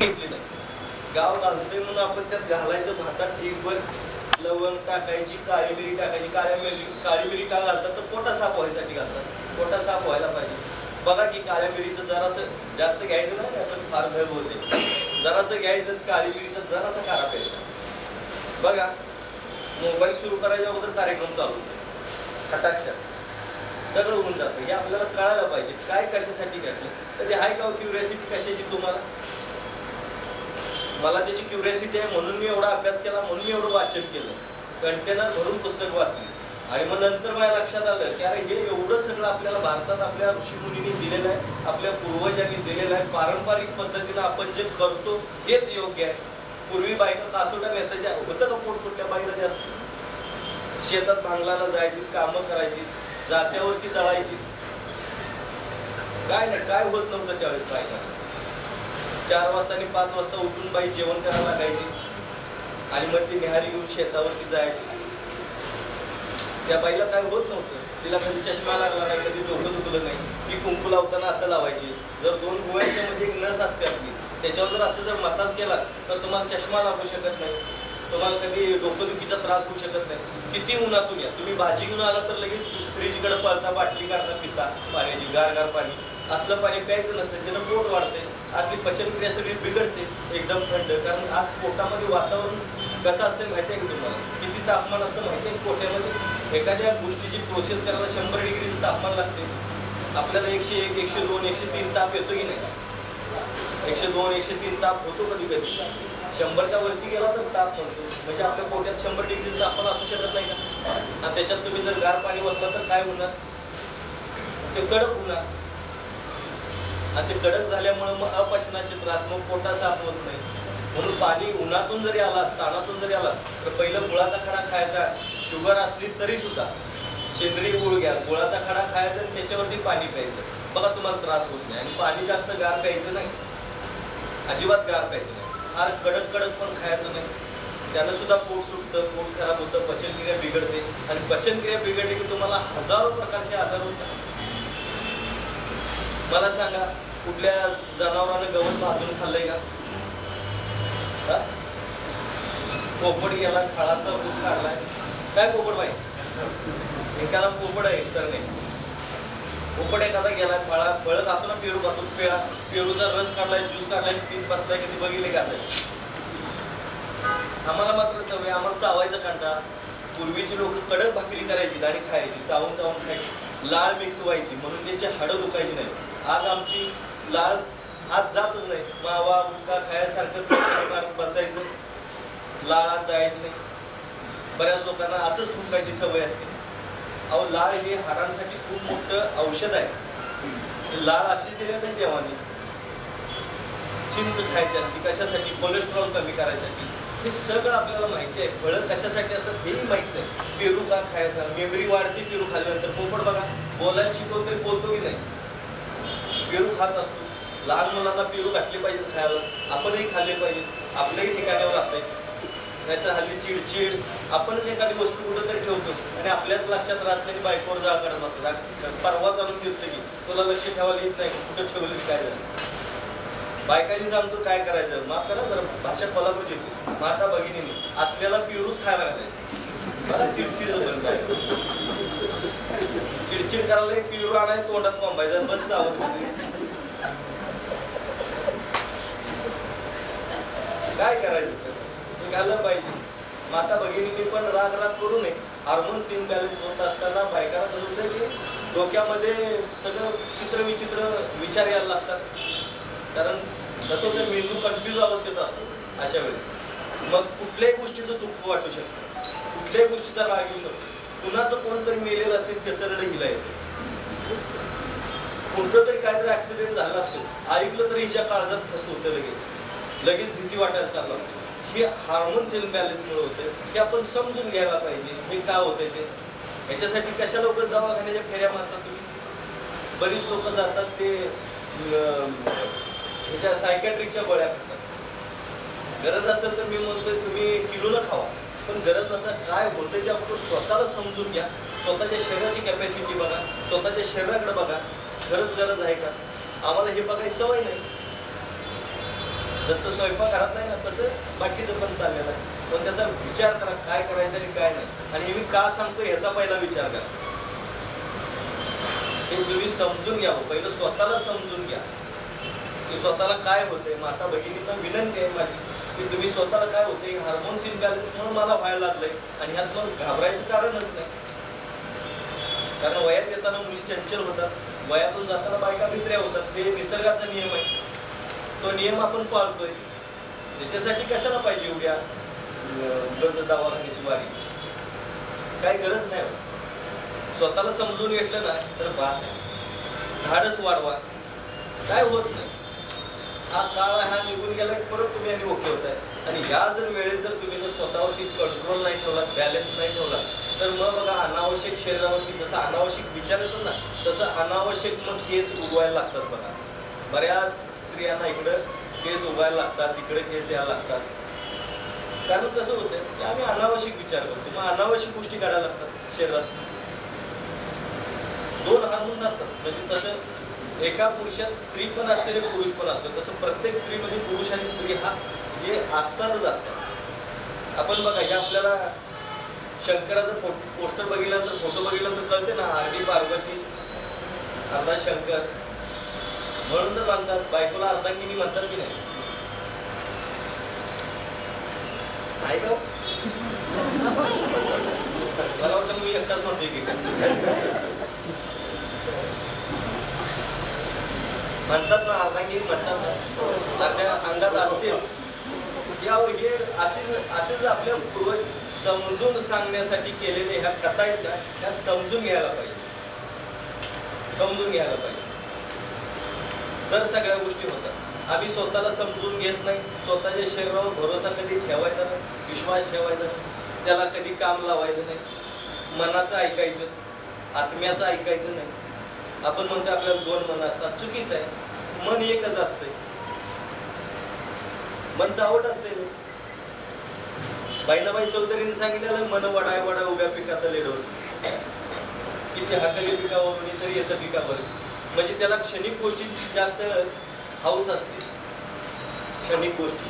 घेतली नाही. गाव घालतोय म्हणून आपण त्यात घालायचं भातात ठीकभर लवंग टाकायची, काळी मिरी टाकायची. काळी मिरी का घालतात तर पोटा साफ व्हायसाठी घालतात. पोटा साफ व्हायला पाहिजे. बघा की काळ्या मिरीचं जरासं जास्त घ्यायचं नाही, त्याच्यात फार धग होते. जरासं घ्यायचं, काळी मिरीचा जरासा काढा प्यायचा. बघा मोबाईल सुरू करायच्या अगोदर कार्यक्रम चालू होतो, कटाक्ष सगळं होऊन जातं. हे आपल्याला कळायला पाहिजे काय कशासाठी घ्यायचं. तर ते आहे का क्युरियोसिटी कशाची तुम्हाला? मला त्याची क्युरियोसिटी आहे म्हणून मी एवढा अभ्यास केला, म्हणून मी एवढं वाचन केलं, कंटेनर भरून पुस्तक वाचली. आणि मग नंतर माझ्या लक्षात आलं की अरे हे एवढं सगळं आपल्याला भारतात आपल्या ऋषीमुनींनी दिलेलं आहे, आपल्या पूर्वजांनी दिलेलं आहे. पारंपरिक पद्धतीनं आपण जे करतो हेच योग्य आहे. पूर्वी बायका कासोटा नेसायच्या होतं का? पोट कुठल्या बाईला जास्त शेतात भांगलाला जायची, कामं करायची, जात्यावरती दळायची. काय नाही, काय होत नव्हतं त्यावेळेस. बायका 4 वाजता आणि 5 वाजता उठून बाई जेवण करायला लागायची आणि मग ती निहारी घेऊन शेतावरती जायची. त्या बाईला काय होत नव्हतं. तिला कधी चष्मा लागला नाही, कधी डोकं दुखलं नाही. ती कुंकू लावताना असं लावायची. जर 2 गोळ्यांच्या मध्ये एक नस असते आपली, त्याच्यावर जर असं जर मसाज केला तर तुम्हाला चष्मा लागू शकत नाही, तुम्हाला कधी डोकंदुखीचा त्रास होऊ शकत नाही. किती उन्हातून या तुम्ही, भाजी घेऊन आला तर लगेच फ्रीजकडे पळता, बाटली काढता, पिता पाण्याची, गार पाणी. असलं पाणी प्यायचं नसतं, त्यानं पोट वाढते, आतली पचनक्रिया सगळी बिघडते एकदम थंड. कारण आज पोटामध्ये वातावरण कसं असतं माहिती आहे की तुम्हाला? किती तापमान असतं माहिती आहे? पोटामध्ये एखाद्या गोष्टीची प्रोसेस करायला 100 डिग्रीचं तापमान लागते. आपल्याला 101, 102, 103 ताप येतो की नाही? 102, 103 ताप होतो कधी कधी. 100च्या वरती गेला तर ताप म्हणतो. म्हणजे आपल्या पोटात 100 डिग्रीचं तापमान असू शकत नाही का? आणि त्याच्यात तुम्ही जर गार पाणी वापरलं तर काय होणार? ते कडक होणार. आणि ते कडक झाल्यामुळे मग अपचनाचे त्रास, मग पोटा साफ होत नाही. म्हणून पाणी उन्हातून जरी आला, तानातून जरी आला तर पहिलं गुळाचा खडा खायचा. शुगर असली तरी सुद्धा सेंद्रिय गुळ घ्या, गुळाचा खडा खायचा आणि त्याच्यावरती पाणी प्यायचं. बघा तुम्हाला त्रास होत नाही. आणि पाणी जास्त गार प्यायचं नाही, अजिबात गार प्यायचं नाही. फार कडक पण खायचं नाही, त्यानं सुद्धा पोट सुटतं, पोट खराब होतं, पचनक्रिया बिघडते. आणि पचनक्रिया बिघडली की तुम्हाला हजारो प्रकारचे आजार होतात. मला सांगा कुठल्या जनावरानं गवत भाजून खाल्लंय का? पोपट गेला, खाळाचा ऊस काढलाय. काय पोपट बाई? एकाला पोपट आहे सर नाही. पोपट एखादा गेला, फळं खातो ना, पेरू खातो, पेरूचा रस काढलाय, ज्यूस काढलाय, पीत बसलाय, कधी बघितले का? आम्हाला मात्र सवय, आम्हाला चावायचं कंटाळा. पूर्वीची लोक कडक भाकरी करायची आणि खायची, चावून खायची, लाळ मिक्स व्हायची म्हणून त्यांची हाडं दुखायची नाही. आज आमची लाळ आज जातच नाही. मावा गुटखा खायसारखं मारत बसायचं, लाळ जायची नाही. बऱ्याच लोकांना असंच थुंकायची सवय असते. अहो लाळ हे हाडांसाठी खूप मोठं औषध आहे. लाळ अशी दिली नाही देवाने. चिंच खायची असते कशासाठी? कोलेस्ट्रॉल कमी करायसाठी. हे सगळं आपल्याला माहिती आहे. फळं कशासाठी असतात हेही माहिती आहे. पेरू का खायचा? मेमरी वाढते पेरू खाल्ल्यानंतर. पोपट बघा बोलायला शिकवतो तरी बोलतो की नाही? पेरू खात असतो. लहान मुलांना पेरू घातले पाहिजे खायला, आपणही खाल्ले पाहिजे. आपल्याही ठिकाणावर राहत आहे. नाहीतर हल्ली चिडचिड, आपणच एखादी वस्तू कुठं तरी ठेवतो आणि आपल्याच लक्षात राहत नाही, बायकोवर जा करत बसतात. परवाच आणून दिलं की तुला लक्ष ठेवायला येत नाही, कुठं ठेवलं काय झालं? बायकांनी सांगतो काय करायचं? माफ करा जरा भाषा कोल्हापूरची येते. माता भगिनीने असलेला पेरूच खायला घालायचं. मला चिडचिड बंद आहे. चिडचिड करायला पेरू आणायचं, तोंडात कोंबायचं, बस चावत. काय करायचं? घाललं पाहिजे. माता भगिनींनी पण राग करू नये. हार्मोन्स इनबॅलन्स होत असताना बायकांना कसं होतं की डोक्यामध्ये सगळं चित्रविचित्र विचार यायला लागतात. कारण कसं होतं, मेंदू कन्फ्यूज अवस्थेत असतो अशा वेळेस. मग कुठल्याही गोष्टीचं दुःख वाटू शकतं, कुठल्याही गोष्टीचा राग येऊ शकतो. कुणाचं कोणतरी मेलेलं असेल त्याचं रडं हिला येतं. कोणतं तरी काहीतरी ऍक्सिडेंट झाला असतो, ऐकलं तरी हिच्या काळजात फस होतं, लगेच भीती वाटायला चालू. हे हार्मोन्स इनबॅलन्समुळे होते. हे आपण समजून घ्यायला पाहिजे हे का होतंय ते. याच्यासाठी कशा लोक दवाखान्याच्या फेऱ्या मारतात तुम्ही? बरीच लोक जातात ते ह्याच्या सायकॅट्रिकच्या गोळ्या खातात. गरज असेल तर मी म्हणतोय तुम्ही किलोनं खावा, पण गरज नसेल काय होतं ते आपण स्वतःला समजून घ्या. स्वतःच्या शरीराची कॅपॅसिटी बघा, स्वतःच्या शरीराकडे बघा. गरज आहे का? आम्हाला हे बघायची सवय नाही. जसं स्वयंपाक घरात नाही ना तसं बाकीचं पण चाललेलं आहे. पण त्याचा विचार करा काय करायचं आणि काय नाही. आणि हे मी का सांगतो ह्याचा पहिला विचार करा. हे तुम्ही समजून घ्या. पहिलं स्वतःला समजून घ्या की स्वतःला काय होतंय. माता भगिनींना विनंती आहे माझी की तुम्ही स्वतःला काय होते हार्मोन्स इम्बॅलन्स म्हणून मला व्हायला लागलंय आणि ह्यात मग घाबरायचं कारणच नाही. कारण वयात येताना मुली चंचल होतात, वयातून जाताना बायका भित्र्या होतात. ते निसर्गाचा नियम आहे. तो नियम आपण पाळतोय. त्याच्यासाठी कशाला पाहिजे एवढ्या दवाखान्याची वारी. काही गरज नाही. स्वतःला समजून घेतलं ना तर बास आहे. धाडस वाढवा. काय होत नाही. हा काळ हा निघून गेला परत तुम्ही आणि ओके होत आहे. आणि ह्या जर वेळेत जर तुम्ही जर स्वतःवरती कंट्रोल नाही ठेवला, बॅलन्स नाही ठेवला तर मग बघा अनावश्यक शरीरावरती जसं अनावश्यक विचार येतो ना तसं अनावश्यक मग केस उगवायला लागतात. बघा बऱ्याच स्त्रियांना इकडं केस उगवायला लागतात, तिकडे केस यायला लागतात. कारण कसं होतंय की आम्ही अनावश्यक विचार करतो. मग अनावश्यक गोष्टी काढायला लागतात शरीरात. दोन हार्मोन्स असतात. म्हणजे तसं एका पुरुषात स्त्री पण असते आणि पुरुष पण असतो. तसं प्रत्येक स्त्रीमध्ये पुरुष आणि स्त्री हा हे असतातच असतात. आपण बघा हे आपल्याला शंकराचं पोस्टर बघितल्यानंतर फोटो बघितल्यानंतर कळते ना अर्धी पार्वती अर्धा शंकर. म्हणून तर म्हणतात बायकोला अर्धांगिनी म्हणतात की नाही. आहे का मला वाटतं मी एकटाच म्हणतोय की म्हणतात ना अर्धांगिनी म्हणतात ना अर्ध्या अंगात असतील. हे असेच आपल्या पूर्वज समजून सांगण्यासाठी केलेले ह्या कथा आहेत ना त्या समजून घ्यायला पाहिजे. समजून घ्यायला पाहिजे तर सगळ्या गोष्टी होतात. आम्ही स्वतःला समजून घेत नाही. स्वतःच्या शरीरावर भरोसा कधी ठेवायचा नाही, विश्वास ठेवायचा नाही, त्याला कधी काम लावायचं नाही. मनाचं ऐकायचं, आत्म्याचं ऐकायचं नाही. आपण म्हणतो आपल्याला दोन मन असतात. चुकीचं आहे. मन एकच असतंय. मन चावट असते. बाईनाबाई चौधरीने सांगितलेलं मन वडाय वडा उभ्या पिकात लेडवर किती हाकली पिकावरून तरी येतं पिकावर. म्हणजे त्याला क्षणिक गोष्टींची जास्त हौस असते. क्षणिक गोष्टी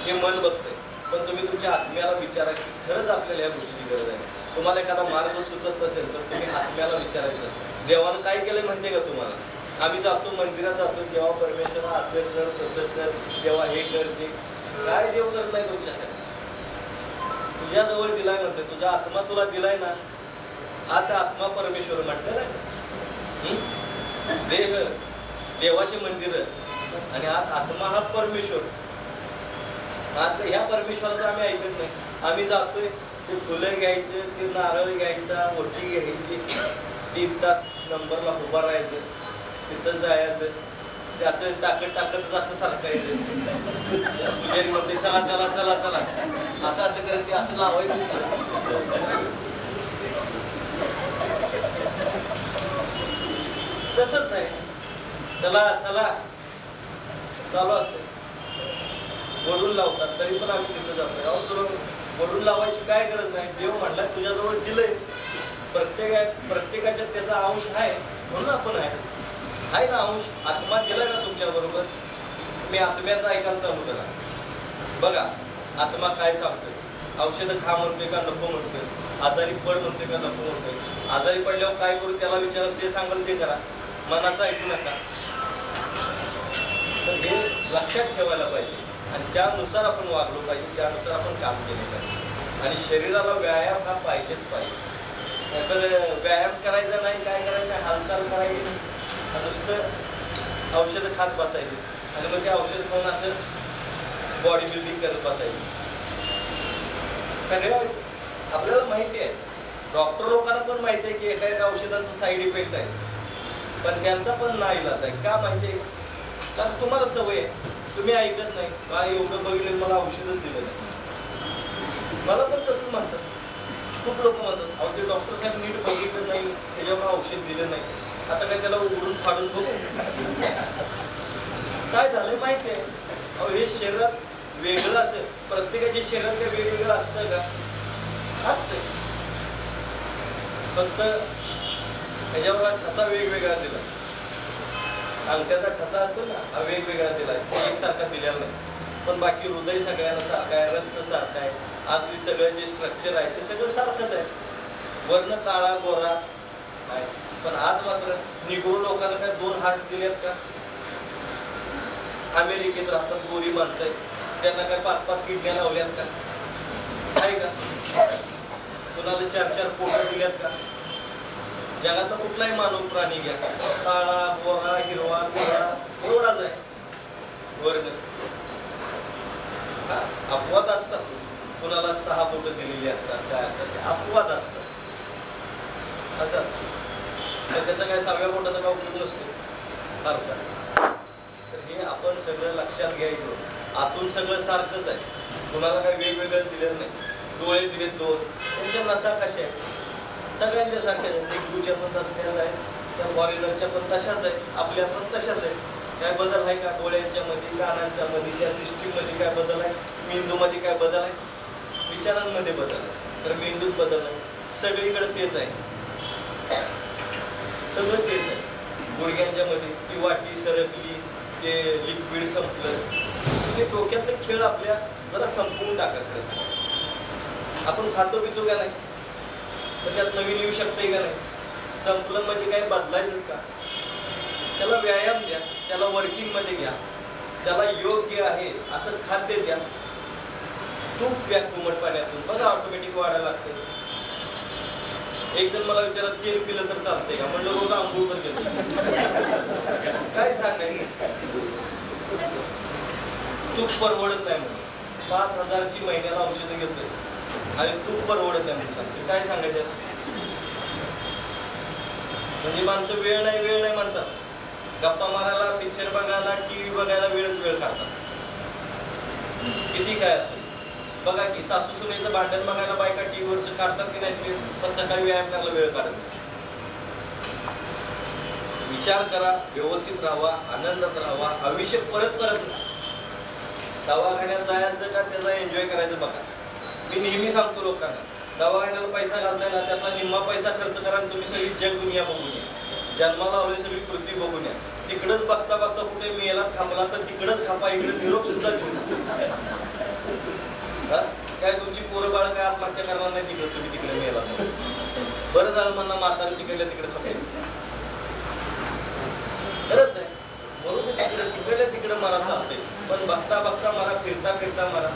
हे मन बघतंय. पण तुम्ही तुमच्या आत्म्याला विचारा की खरंच आपल्याला या गोष्टीची गरज आहे. तुम्हाला एखादा मार्ग सुचत नसेल तर तुम्ही आत्म्याला विचारायचं. देवानं काय केलंय माहितीये का तुम्हाला. आम्ही जातो मंदिरात जातो देवा परमेश्वरा असं कर तसं कर देवा हे कर ते. काय देव करत नाही तुमच्यासाठी. तुझ्याजवळ दिलाय म्हणतोय. तुझा आत्मा तुला दिलाय ना. आता आत्मा परमेश्वर म्हटलं ना. देह देवाचे मंदिर आणि आज आत्मा हा परमेश्वर. आता ह्या परमेश्वराचं आम्ही ऐकत नाही. आम्ही जातोय ते फुलं घ्यायचे, ते नारळ घ्यायचा, मोठी घ्यायची, 3 तास नंबरला उभा राहायचं, तिथं जायचं, ते असं टाकतच असं सारखायचं. पुजारी म्हणते चला चला चला चला असं असं करत ते असं लावायचं. तसंच आहे. चला चला चालू असतं. वडून लावतात तरी पण आम्ही तिथं जातो. तुला वडून लावायची काय गरज नाही. देव म्हटला तुझ्याजवळ दिलंय. प्रत्येकाच्यात त्याचा अंश आहे म्हणून आपण आहे ना अंश. आत्मा दिलाय ना तुमच्या बरोबर. मी आत्म्याचा ऐकायला चालू करा. बघा आत्मा काय सांगतोय. औषधं खा म्हणतोय का नको म्हणतोय. आजारी पड म्हणतोय का नको म्हणतोय. आजारी पडल्यावर काय करू त्याला विचारा. ते सांगाल ते करा. मनाचं ऐकू नका. तर हे लक्षात ठेवायला पाहिजे आणि त्यानुसार आपण वागलो पाहिजे. त्यानुसार आपण काम केले पाहिजे. आणि शरीराला व्यायाम हा पाहिजेच पाहिजे. तर व्यायाम करायचा नाही काय करायचं नाही. हालचाल करायची नुसतं औषधं खात बसायची आणि मग ते औषध खाऊन असं बॉडी बिल्डिंग करत बसायची. सगळ्या आपल्याला माहिती आहे. डॉक्टर लोकांना पण माहिती आहे की एखाद्या औषधाचा साईड इफेक्ट आहे. पण त्यांचा पण नाईलाज आहे. का माहिती आहे. कारण तुम्हाला सवय आहे. तुम्ही ऐकत नाही. काय एवढं बघितलं मला औषधच दिलं नाही. मला पण तसं म्हणतात. खूप लोक म्हणतात अहो ते डॉक्टर साहेब नीट बघितलं नाही त्याच्यामुळे औषध दिलं नाही. आता काय त्याला उडून फाडून बघू. काय झालं माहिती आहे. अहो हे शरीरात वेगळं असेल. प्रत्येकाच्या शरीरात काय वेगवेगळं असतं का. असतं. फक्त त्याच्यावर ठसा वेगवेगळा दिला. अंगठ्याचा ठसा असतो ना हा वेगवेगळा दिला. एकसारखा दिलेला नाही. पण बाकी हृदय सगळ्यांना सारखं आहे, रक्त सारखं आहे, आतली सगळं जे स्ट्रक्चर आहे ते सगळं सारखंच आहे. वर्ण काळा गोरा आहे, पण आत मात्र निग्रो लोकांना काय 2 हात दिलेत का? अमेरिकेत राहतात गोरी माणसं आहेत, त्यांना काय 5-5 किडन्या लावल्यात का? आहे का? कुणाला 4-4 पोटं दिल्यात का? जगातला कुठलाही मानव प्राणी घ्या, काळा गोरा हिरवा गोरा एवढाच आहे वर्ण. अपवाद असतात, कुणाला 6 बोटं दिलेली असतात, काय असतात, अपवाद असतात, असं असतं. तर त्याचा काय 6व्या बोटाचा काय उपयोग नसतो फारसा. तर हे आपण सगळं लक्षात घ्यायचं. आतून सगळं सारखंच आहे, कुणाला काही वेगवेगळं दिलेलं नाही. डोळे दिलेत 2, त्यांच्या नसा कशा आहेत सगळ्यांच्या सारख्याच आहेत. निग्रूच्या पण तशाच आहेत, त्या फॉरेनरच्या पण तशाच आहेत, आपल्या पण तशाच आहेत. काय बदल आहे का डोळ्यांच्या मध्ये, कानांच्या मध्ये, त्या सिस्टीममध्ये काय बदल आहे, मेंदूमध्ये काय बदल आहे, विचारांमध्ये बदल आहे, तर मेंदूत बदल आहे. सगळीकडे तेच आहे, सगळं तेच आहे. गुडघ्यांच्या मध्ये ती वाटी सरकली, ते लिक्विड संपलं, ते डोक्यातले खेळ आपल्या जरा संपवून टाका. खरं सांगा, आपण खातो पितो का नाही, तर त्यात नवीन येऊ शकतंय का नाही? संपलं म्हणजे काय बदलायचंच का? त्याला व्यायाम द्या, त्याला वर्किंगमध्ये घ्या, त्याला योग्य आहे असं खाद्य द्या. तूप प्या कोमट पाण्यातून, बघा ऑटोमॅटिक वाढायला लागते. एक जण मला विचारत तेल पिलं तर चालतंय का? म्हणलं रोज आंघोळ पण केलं. काय सांगायचं? तूप परवडत नाही म्हणून 5,000ची महिन्याला औषधं घेतोय आणि तूप परवडत नाही म्हणून सांगते. काय सांगायचं? म्हणजे माणसं वेळ नाही म्हणतात. गप्पा मारायला, पिक्चर बघायला, टीव्ही बघायला वेळ काढतात. किती काय असो, बघा की सासू सुनेचं भांडण बघायला बायका टीव्हीवरचं काढतात की नाही, पण सकाळी व्यायाम करायला वेळ काढत नाही. विचार करा, व्यवस्थित राहावा, आनंदात राहावा, आयुष्य परत दवाखान्यात जायचं का त्याचा एन्जॉय करायचं बघा. मी नेहमी सांगतो लोकांना, दवाखान्याला पैसा घालताय ना, त्यातला निम्मा पैसा खर्च करा आणि तुम्ही सगळी जग दुनिया बघून या. जन्माला आलोय सगळी पृथ्वी बघून या. तिकडच बघता कुठे मेला थांबला तर तिकडच खापा, इकडे निरोप सुद्धा देऊ. काय तुमची पोरं बाळ काय आत्महत्या करणार नाही तिकडे, तुम्ही तिकडे मेला. बरं झालं म्हणा म्हातारा तिकडल्या तिकडे खपाय. खरंच आहे, म्हणून तिकडे मरा चालते, पण बघता मरा, फिरता मरा.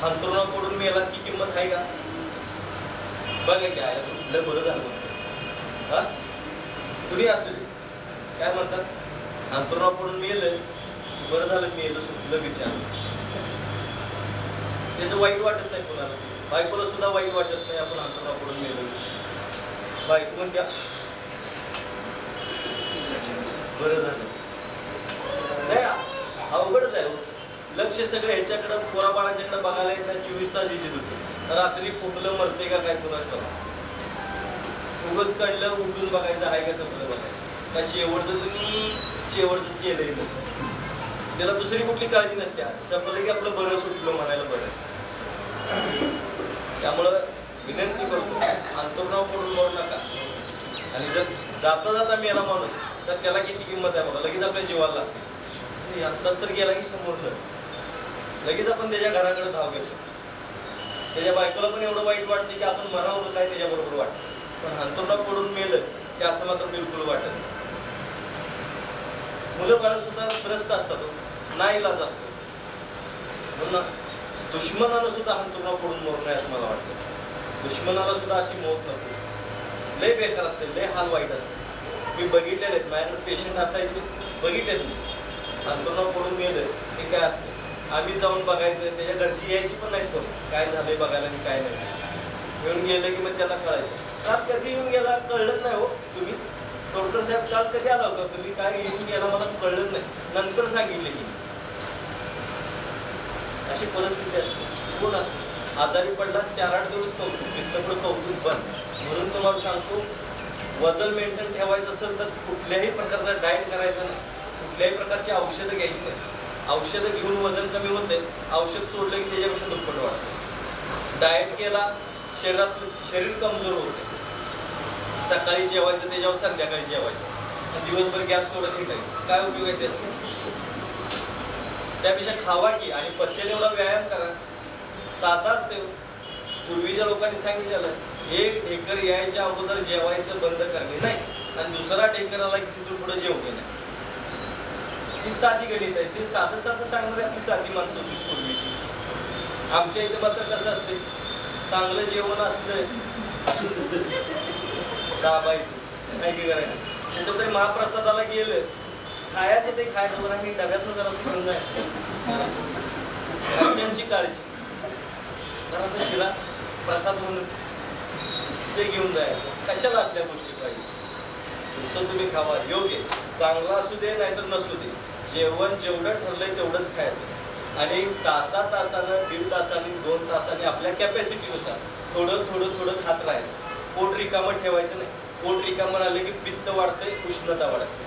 अंतरुणा पडून मेला की किंमत आहे का? बघा की आहे सुटलं, बरं झालं म्हणतात. हा कुणी असू दे, काय म्हणतात, अंतरुणा पडून मेलं, बरं झालं मेलं, सुटलं विचार. त्याचं वाईट वाटत नाही कोणाला. बायकोला सुद्धा वाईट वाटत नाही आपण अंतरुणा पडून मेलो. बायको म्हणत्या बरं झालं. नाही अवघडच आहे. लक्ष सगळं ह्याच्याकडं, पोराबाळांच्याकडे बघायला येत नाही. 24 तास याची होते, रात्री फुटलं मरते का काय कुणाच ठाऊक. उगच काढलं उठून बघायचं आहे का सगळं बघायचं का, शेवटच केलंय ना, त्याला दुसरी कुठली काळजी नसते. संपलं की आपलं बरं सुटलं म्हणायला बरं. त्यामुळं विनंती करतो, अंतरुणावर पडून मरू नका. आणि जर जाता मेला माणूस तर त्याला किती किंमत आहे बघा. लगेच आपल्या जीवाला लागते. आत्ताच तर गेला की समोरलं, लगेच आपण त्याच्या घराकडे धाव घेतो. त्याच्या बायकोला पण एवढं वाईट वाटते की आपण मरावं काय त्याच्याबरोबर वाटतं. पण अंतरुणावर पडून मेलं की असं मात्र बिलकुल वाटत नाही. मुलं बाळ सुद्धा त्रस्त असतात, नाईलाज असतो. म्हणून दुश्मनानं सुद्धा अंतरुणावर पडून मरू नये असं मला वाटतं. दुश्मनाला सुद्धा अशी मौत नको. लय बेकार असते, लय हाल वाईट असते. मी बघितलेले आहेत, माझ्याकडे पेशंट असायचे, बघितलेत मी. अंतरुणावर पडून मेलं हे काय असतं. आम्ही जाऊन बघायचं, त्याच्या घरची यायची पण नाहीत कोण, काय झालंय बघायला आणि काय नाही. येऊन गेलं की मग त्यांना कळायचं. काल कधी येऊन गेला कळलंच नाही हो तुम्ही. डॉक्टर साहेब काल कधी आला होता तुम्ही, काय येऊन गेला मला कळलंच नाही, नंतर सांगितले की. अशी परिस्थिती असते. कोण असते आजारी पडला 4-8 दिवस कौतुक, तिथं कौतुक बंद. म्हणून तुम्हाला सांगतो, वजन मेंटेन ठेवायचं असेल तर कुठल्याही प्रकारचा डाएट करायचा नाही, कुठल्याही प्रकारची औषधं घ्यायची नाही. औषधं घेऊन वजन कमी होते, औषध सोडलं की त्याच्यापेक्षा दुप्पट वाढतं. डाएट केला शरीर कमजोर होते. सकाळी जेवायचं त्याच्यावर संध्याकाळी जेवायचं, दिवसभर गॅस सोडत हिटायचं, काय उपयोग आहे त्याचा? त्यापेक्षा खावा की आणि पचेल एवढा व्यायाम करा. साधाच ते पूर्वीच्या लोकांनी सांगितलेलं एक ढेकर यायच्या अगोदर जेवायचं बंद करणे नाही आणि दुसरा ढेकर आला की तिथून पुढे जेवणे नाही. ही साधी गणित आहे. ते साधं साधं सांगणारी आपली साधी माणसं होती पूर्वीची. आमच्या इथे मात्र कसं असते चांगलं जेवण असलं दाबायचं नाही की करायचं. कुठं तरी महाप्रसादाला गेलं खायचं ते खायचं बरं मी डब्यातनं जरासं घेऊन जाय. घरच्यांची काळजी जरासं शिरा प्रसाद म्हणून ते घेऊन जायचं. कशाला असल्या गोष्टी पाहिजे. तुमचं तुम्ही खावा योग्य चांगला असू दे नाहीतर नसू दे. जेवण जेवढं ठरलंय तेवढंच खायचं आणि तासानं 1.5 तासांनी 2 तासांनी आपल्या कॅपॅसिटीनुसार थोडं थोडं थोडं खात राहायचं. पोट रिकामं ठेवायचं नाही. पोट रिकामं राहिलं की पित्त वाढतंय उष्णता वाढते.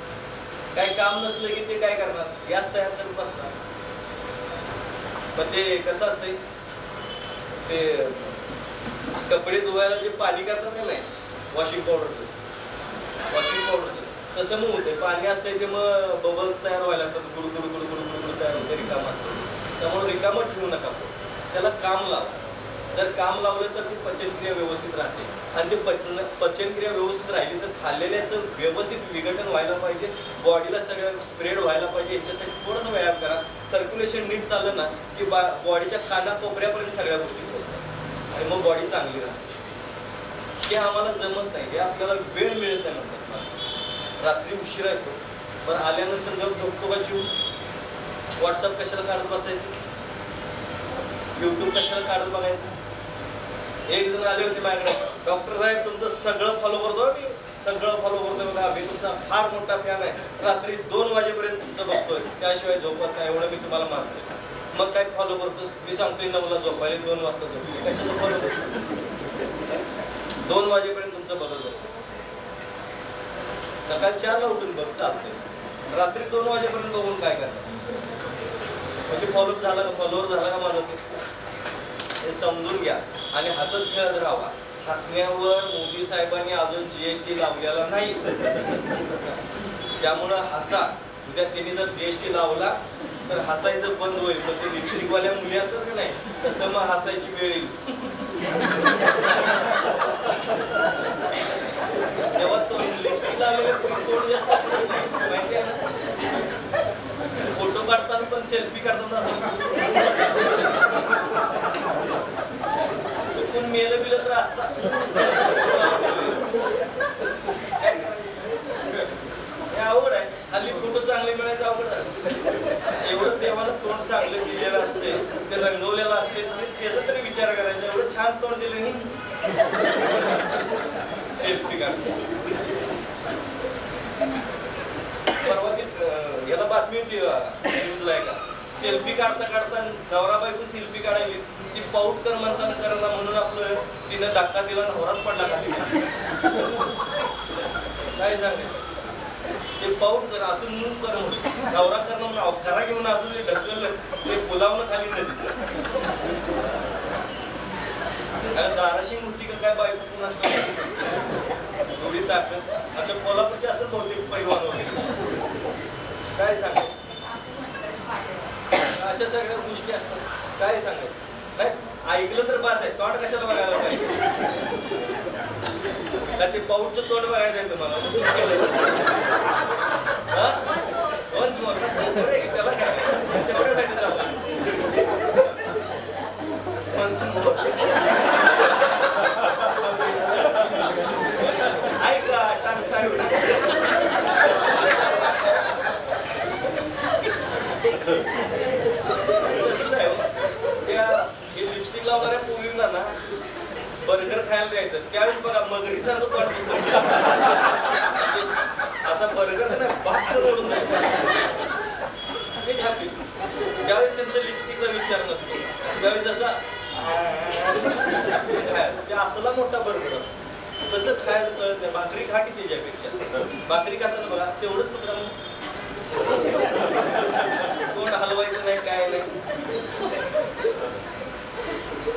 काही काम नसलं की ते काय करणार गॅस तयार करत बसणार. मग ते कसं असतंय ते कपडे धुवायला जे पाणी करतात का नाही वॉशिंग पावडरचं तसं मग होते. पाणी असतंय ते मग बबल्स तयार व्हायला लागतात. गुडगुड तयार होते. रिकाम असतं. त्यामुळे रिकामं ठेवू नका. त्याला काम लावा. जर काम लावलं तर ती पचनक्रिया व्यवस्थित राहते आणि ते पचनक्रिया व्यवस्थित राहिली तर खाल्लेल्याचं व्यवस्थित विघटन व्हायला पाहिजे. बॉडीला सगळं स्प्रेड व्हायला पाहिजे. याच्यासाठी थोडंसं व्यायाम करा. सर्क्युलेशन नीट चाललं ना की बॉडीच्या कानाकोपऱ्यापर्यंत सगळ्या गोष्टी पोहोचतात आणि मग बॉडी चांगली राहते. हे आम्हाला जमत नाही. हे आपल्याला वेळ मिळत नाही म्हणतात माणसं. रात्री उशिरा येतो पण आल्यानंतर गप झोपतो का जीव. व्हॉट्सअप कशाला काढत बसायचं. यूट्यूब कशाला काढत बघायचं. एक जण आले होते माझ्याकडे डॉक्टर साहेब तुमचं सगळं फॉलो करतो. मी सगळं फॉलो करतोय बघा. मी तुमचा फार मोठा फॅन आहे. रात्री 2 वाजेपर्यंत तुमचं बघतोय त्याशिवाय झोपत नाही एवढं मी तुम्हाला मानतोय. मग काय फॉलो करतोस. मी सांगतोय 9ला झोपायला 2 वाजता झोपले. कशाचं फॉलो करतो. 2 वाजेपर्यंत तुमचं बघत असतो. सकाळी 4ला उठून बघ चालतंय. रात्री 2 वाजेपर्यंत बघून काय करणार. म्हणजे फॉलोअप झाला का फॉलोअर झाला का माझा ते हे समजून घ्या आणि हसत खेळत राहा. हसण्यावर मोदी साहेबांनी अजून GST लावलेला नाही. त्यामुळं हसा. उद्या त्यांनी जर GST लावला तर हसायचं बंद होईल. पण ते लिपस्टिकवाल्या मुली असतात का नाही तसं मग हसायची वेळ येईल. तेव्हा तो लिपस्टिक लावलेले तोंड जास्त माहिती आहे ना. फोटो काढताना पण सेल्फी काढताना असं चुकून मेलं बिलं तर असतात. हे अवघड आहे. हल्ली फोटो चांगले मिळायचं अवघड आहे. एवढं देवानं तोंड चांगलं दिलेलं असते ते रंगवलेलं असते त्याचा तरी विचार करायचा. एवढं छान तोंड दिलं नाही सेल्फी काढायचं. परवा ती याला बातमी होती न्यूजला आहे का सेल्फी काढता काढता नवरा बायको सेल्फी काढायली. ती पाऊट कर म्हणताना करायला म्हणून आपलं तिनं धक्का दिला नवराच पडला खाली. काय सांगायचं ते पाऊट कर असं म्हणून कर म्हणून नवरा करणं म्हणून करा घेऊन असं जे ढकललं ते पुलावनं खाली नदी. दाराशिंग होती का काय बायको पण असं थोडी ताकद. अच्छा कोल्हापूरचे असं बहुतेक पैलवान होते. काय सांगायचं अशा सगळ्या गोष्टी असतात. काय सांगायचं काय ऐकलं तर बास आहे. तोंड कशाला बघायला पाहिजे का ते पाऊटचं तोंड बघायचं आहे तुम्हाला. त्याला काय तेवढ्यासाठी चालू ऐका तसंच आहे. हे लिपस्टिक लावणाऱ्या पोरींना ना बर्गर खायला द्यायचं त्यावेळेस बघा मगरीसारखं तोंड दिसत. असा बर्गर ना भात ओढून ते खातील. ज्यावेळेस त्यांचा लिपस्टिकचा विचार नसतो त्यावेळेस असा ते असला मोठा बर्गर असतो. तसं खायचं कळत नाही. भाकरी खा की त्याच्यापेक्षा. भाकरी खाताना बघा तेवढंच तुला तोंड हलवायचं नाही काय नाही.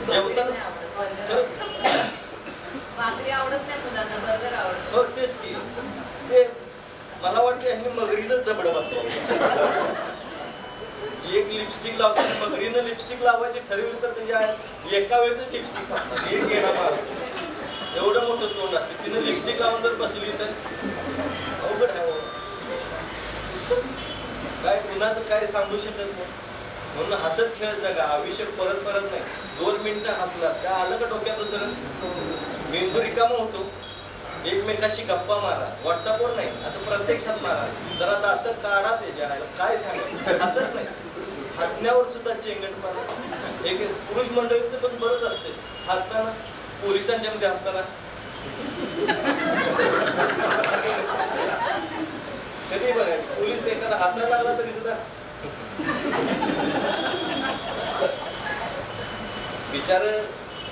जेवताना भाकरी आवडत नाही मुलांना बर्गर आवडत. हो तेच की ते मला वाटतं ह्यांनी मगरीचं जबडं बसवावं. एक लिपस्टिक लावताना मगरीनं लिपस्टिक लावायची ठरवली तर त्याच्या एका वेळेतच लिपस्टिक संपणार, एक येणा माणूस एवढं मोठं तोंड असते. तिनं लिपस्टिक लावून जर बसली तर अवघड आहे. काय कुणाचं काय सांगू शकत नाही. म्हणून हसत खेळत जगा, आयुष्य परत परत नाही. 2 मिनिटं हसला काय आलं का डोक्यात दुसरं, मेंदू रिकामा होतो. एकमेकाशी गप्पा मारा, व्हॉट्सअपवर नाही, असं प्रत्यक्षात मारा. जरा दात काढा त्याच्या, काय सांगा, हसत नाही. हसण्यावर सुद्धा चेंगटपणा. एक पुरुष मंडळीचं पण बरंच असते. हसताना पोलिसांच्या मध्ये असताना कधी बघायचं पोलीस एखादा हसायला लागला तरी सुद्धा बिचार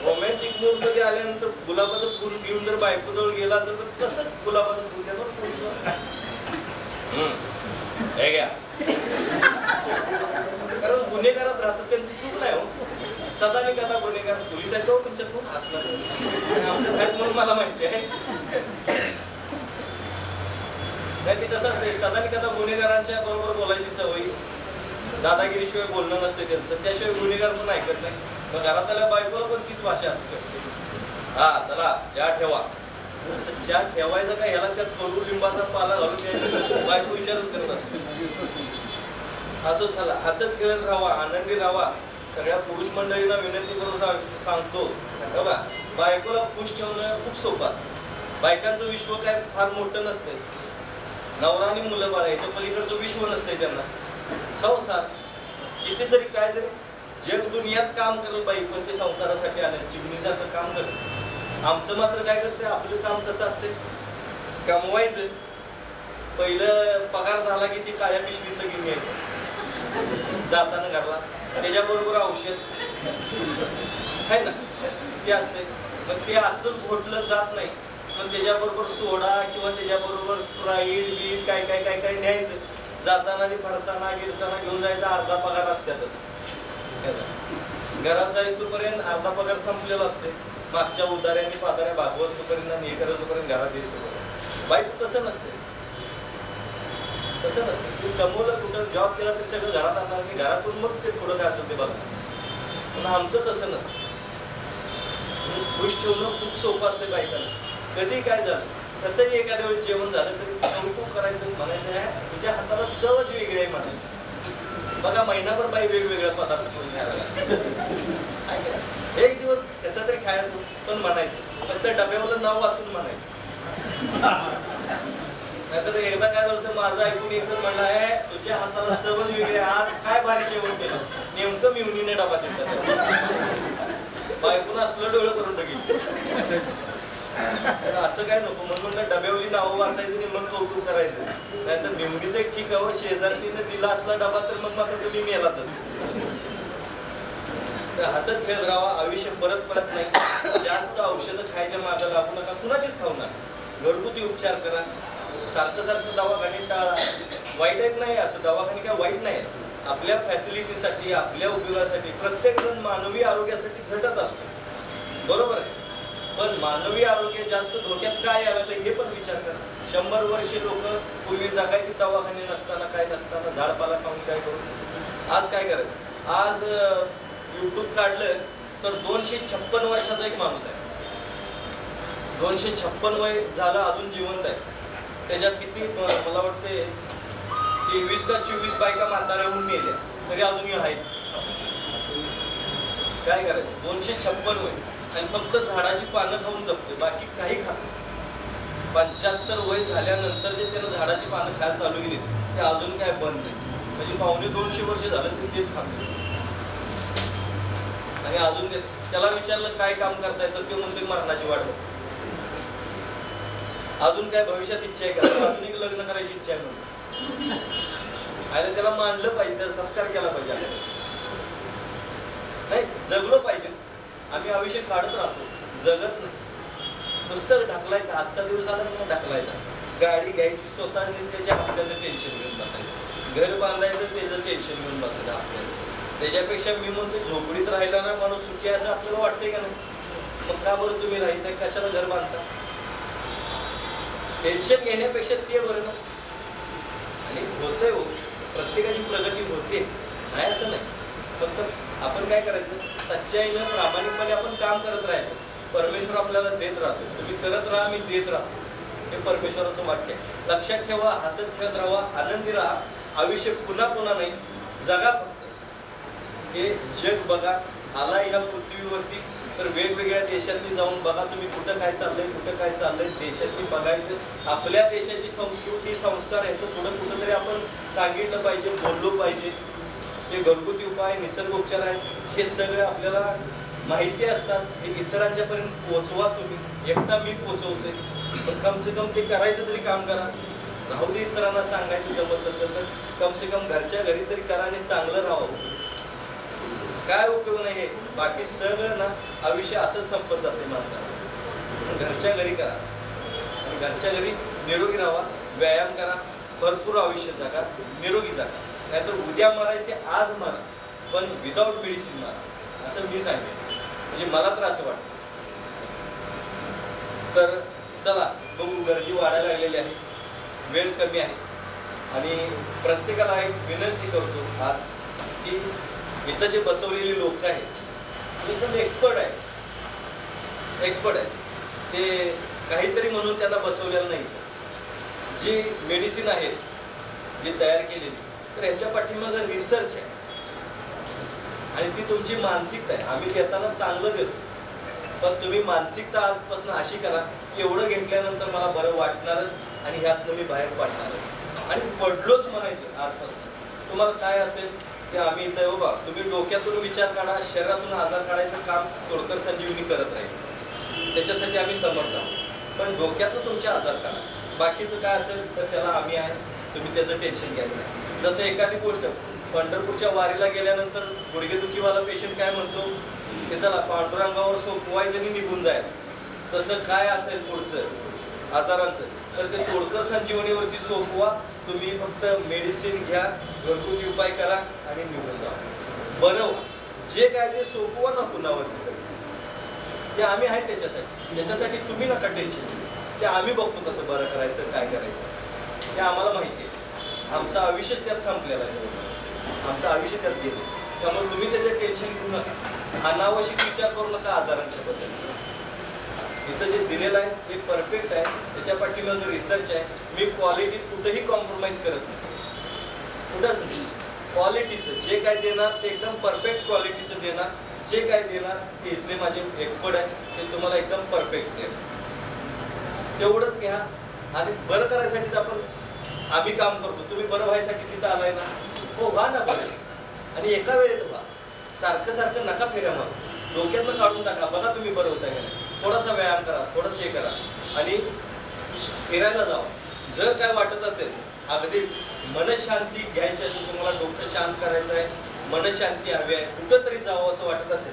रोमॅन्टिक मूड मध्ये आल्यानंतर गुलाबाचं फुल घेऊन जर बायको जवळ गेला असेल तर कसं गुलाबाचं फुल द्या बरं पोलीस हे घ्या. कारण गुन्हेगारात राहतात, त्यांची चूक नाही हो. सदा आणि कदा गुन्हेगार पोलीस आहेत, तो तुमच्यात खूप हसणार आमच्यात आहेत म्हणून मला माहिती आहे. नाही ते कसं असते, सदा आणि कदा गुन्हेगारांच्या बरोबर बोलायची सवयी, दादागिरीशिवाय बोलणं नसते त्यांचं, त्याशिवाय गुन्हेगार पण ऐकत नाही. मग घरात आल्या बायकोला पण तीच भाषा असते. हा चला चहा ठेवा, चहा ठेवायचं का ह्याला त्यात कडू लिंबाचा पाला घालून द्यायचा, बायको विचारच करत असते. असो चला, हसत खेळत राहावा, आनंदी राहावा. सगळ्या पुरुष मंडळींना विनंती करून सांगतो बघा, बायकोला खुश ठेवणं खूप सोपं असतं. बायकांचं विश्व काय फार मोठं नसतंय. नवरा आणि मुलं बाळा याच्या पलीकडचं विश्व नसतंय त्यांना. संसार कितीतरी काय जरी जग दुनियात काम करेल बाई, पण ते संसारासाठी आलं चिमणीसारखं काम करत. आमचं मात्र काय करते, आपलं काम कसं असते, कमवायचं. पहिलं पगार झाला की ती काळ्या पिशवीतलं घेऊन यायचं जाताना घरला, त्याच्याबरोबर औषध आहे ना ते असते. मग ते असं घोटलं जात नाही, मग त्याच्याबरोबर सोडा किंवा त्याच्याबरोबर स्प्राईट बीट काय काय काय काय न्यायचं. जाताना आणि फरसाना गिरसाना घेऊन जायचा, अर्धा पगार असतातच. घरात जायच तोपर्यंत अर्धा पगार संपलेला असतो. मागच्या उदाऱ्याने पादाऱ्या भागवत तोपर्यंत हे करत तोपर्यंत घरात येतो. बाईचं तसं नसतं, तसं नसतं. तू कमवलं कुठं जॉब केला तरी सगळं घरात आणणार आणि घरातून मग ते पुढं काय असेल ते बघा. पण आमचं तसं नसतं. खुश ठेवणं खूप सोपं असतं बायकांना. कधी काय झालं कसंही एखाद्या वेळेस जेवण झालं तरी कौतुक करायचं, म्हणायचं आहे तुझ्या हाताला चवच वेगळी आहे म्हणायची. बघा महिनाभर बाई वेगवेगळे पदार्थ करून खायला. एक दिवस कसं तरी खायचं पण म्हणायचं, फक्त डब्यावर नाव वाचून म्हणायचं. नाहीतर एकदा काय झालं, माझं ऐकून एकदम म्हणलं आहे तुझ्या हाताला चवच वेगळी, आज काय भारी जेवण केलं, नेमकं मिवनीने डबा देतात. बायकून असलं डोळं करून टाकेल. असं काय नको म्हणून डब्यावली नावं वाचायचं आणि मग कौतुक करायचं. नाहीतर मिवणीचं एक ठीक आहे, शेजारीने दिला असला डबा तर मग मात्र तुम्ही मेलातच. तर हसत खेळत राहावा, आयुष्य परत परत नाही. जास्त औषधं खायच्या मागं लागू नका, कुणाचीच खाऊ नका. घरगुती उपचार करा. सारखं सारखं दवाखाने टाळा. वाईट आहेत नाही असं, दवाखाने काय वाईट नाही. आपल्या फॅसिलिटीसाठी, आपल्या उपयोगासाठी प्रत्येक जण मानवी आरोग्यासाठी झटत असतो, बरोबर आहे. पण मानवी आरोग्य जास्त धोक्यात काय आलं हे पण विचार करा. 100 वर्षे लोक पूर्वी जगायची, दवाखाने नसताना काय नसताना झाडपाला खाऊन काय करून. आज काय करायचं, आज यूट्यूब काढलं तर 256 वर्षाचा एक माणूस आहे. 256 वय झालं, अजून जिवंत आहे. त्याच्यात किती मला वाटते 23 का 24 बायका म्हाताऱ्या होऊन मेल्या तरी अजूनही आहेच. काय करायचं, 256 वय आणि फक्त झाडाची पानं खाऊन जपते, बाकी काही खात. 75 वय झाल्यानंतर जे त्यानं झाडाची पानं खायला चालू केली ते अजून काय बंद नाही. म्हणजे 250 वर्ष झालं ते तेच खाते. आणि अजून त्याला विचारलं काय काम करताय तर ते म्हणते मरणाची वाट. अजून काय भविष्यात इच्छा आहे का, अजून एक लग्न करायची इच्छा आहे म्हणून. आणि त्याला मानलं पाहिजे, त्याचा सत्कार केला पाहिजे. नाही जगलो पाहिजे. आम्ही आयुष्य काढत राहतो, जगत नाही. नुसतं ढकलायचं, आजचा दिवस आला म्हणून ढकलायचा. गाडी घ्यायची स्वतः त्याच्या हप्त्याचं टेन्शन घेऊन बसायचं, घर बांधायचं त्याचं टेन्शन घेऊन बसायचं हप्त्याचं. त्याच्यापेक्षा मी म्हणतो झोपडीत राहिला ना माणूस सुखी असं आपल्याला वाटतंय का नाही. मग का बरं तुम्ही राहिल नाही, कशाला घर बांधता. टेन्शन घेण्यापेक्षा ते बरं ना. आणि होतंय हो, प्रत्येकाची प्रगती होते. नाही असं नाही, फक्त आपण काय करायचं, सच्चाईनं प्रामाणिकपणे आपण काम करत राहायचं. परमेश्वर आपल्याला देत राहतो. तुम्ही करत राहा, मी देत राहतो. हे परमेश्वराचं वाक्य आहे. लक्षात ठेवा, हसत खेळत राहा, आनंदी राहा. आयुष्य पुन्हा पुन्हा नाही, जगा फक्त. हे जग बघा, आला या पृथ्वीवरती तर वेगवेगळ्या देशातली जाऊन बघा तुम्ही कुठं काय चाललंय. देशातली बघायचं, आपल्या देशाची संस्कृती संस्कार ह्याचं पुढं कुठंतरी आपण सांगितलं पाहिजे, बोललो पाहिजे. हे घरगुती उपाय, निसर्ग उपचार आहेत, हे सगळं आपल्याला माहिती असतात. हे इतरांच्यापर्यंत पोचवा तुम्ही. एकटा मी पोचवते, पण कम से कम ते करायचं तरी काम करा. राहू दे इतरांना सांगायचं जमत नसेल तर कम से कम घरच्या घरी तरी करा आणि चांगलं राहावं. काय उपयोग नाही. बाकी सगळं ना आयुष्य असंच संपत जाते माणसाचं. घरच्या घरी करा आणि घरच्या घरी निरोगी राहा, व्यायाम करा, भरपूर आयुष्य जगा, निरोगी जगा. नाहीतर उद्या मारायचं ते आज मारा, पण विदाऊट मेडिसिन मारा, असं मी सांगेन. म्हणजे मला तर असं वाटतं. तर चला बघू, गर्दी वाढायला लागलेली आहे, वेळ कमी आहे आणि प्रत्येकाला एक विनंती करतो आज की इथं जे बसवलेले लोक आहेत एकदम एक्सपर्ट आहे. ते काहीतरी म्हणून त्यांना बसवलेलं नाही. जी मेडिसिन आहेत जी तयार केलेली, तर ह्याच्या पाठीमागं रिसर्च आहे आणि ती तुमची मानसिकता आहे. आम्ही घेताना चांगलं देतो, पण तुम्ही मानसिकता आजपासून अशी करा की एवढं घेतल्यानंतर मला बरं वाटणारच आणि ह्यातनं मी बाहेर पडणारच आणि पडलोच म्हणायचं. आजपासून तुम्हाला काय असेल ते आम्ही इथं बाबा, तुम्ही डोक्यातून विचार काढा, शरीरातून आजार काढायचं काम तोडकर संजीवनी करत राहील. त्याच्यासाठी आम्ही समर्थ आहोत. पण डोक्यातून तुमचे आजार काढा. बाकीचं काय असेल तर त्याला आम्ही आहे, तुम्ही त्याचं टेन्शन घ्यायचं नाही. जसं एखादी गोष्ट पंढरपूरच्या वारीला गेल्यानंतर गुडघेदुखीवाला पेशंट काय म्हणतो की चला पांडुरंगावर सोपवायचं आणि निघून जायचं. तसं काय असेल पुढचं आजारांचं तर ते तोडकर संजीवनीवरती सोपवा. तुम्ही फक्त मेडिसिन घ्या, घरगुती उपाय करा आणि निघून जा. बरं जे काय ते सोपवा ना पुन्हावरती, ते आम्ही आहे त्याच्यासाठी तुम्ही नका टेन्शन. ते आम्ही बघतो कसं बरं करायचं, काय करायचं, ते आम्हाला माहिती आहे. आमचं आयुष्यच त्यात संपलेलं आहे, आमचं आयुष्य त्यात गेलं. त्यामुळे तुम्ही त्याचं टेन्शन घेऊ नका, अनावश्यक विचार करू नका आजारांच्या बद्दल. इथं जे दिलेलं आहे ते परफेक्ट आहे, त्याच्या पाठीमागे रिसर्च आहे. मी क्वालिटीत कुठंही कॉम्प्रोमाइज करत नाही, कुठंच नाही. क्वालिटीचं जे काय देणार ते एकदम परफेक्ट क्वालिटीचं देणार. जे काय देणार ते इथले माझे एक्सपर्ट आहे, ते तुम्हाला एकदम परफेक्ट देणार. तेवढंच घ्या आणि बरं करायसाठीच आम्ही काम करतो. तुम्ही बरं व्हायसाठी तिथं आलाय ना, हो व्हा ना बरं, आणि एका वेळेत व्हा. सारखं नका फेऱ्या मारू, डोक्यातनं काढून टाका. बघा तुम्ही बरं होताय का नाही, थोडासा व्यायाम करा, थोडंसं हे करा आणि फिरायला जावा. जर काय वाटत असेल अगदीच मनशांती घ्यायची असेल, तुम्हाला डोकं शांत करायचं आहे, मनशांती हवी आहे, कुठं तरी जावं असं वाटत असेल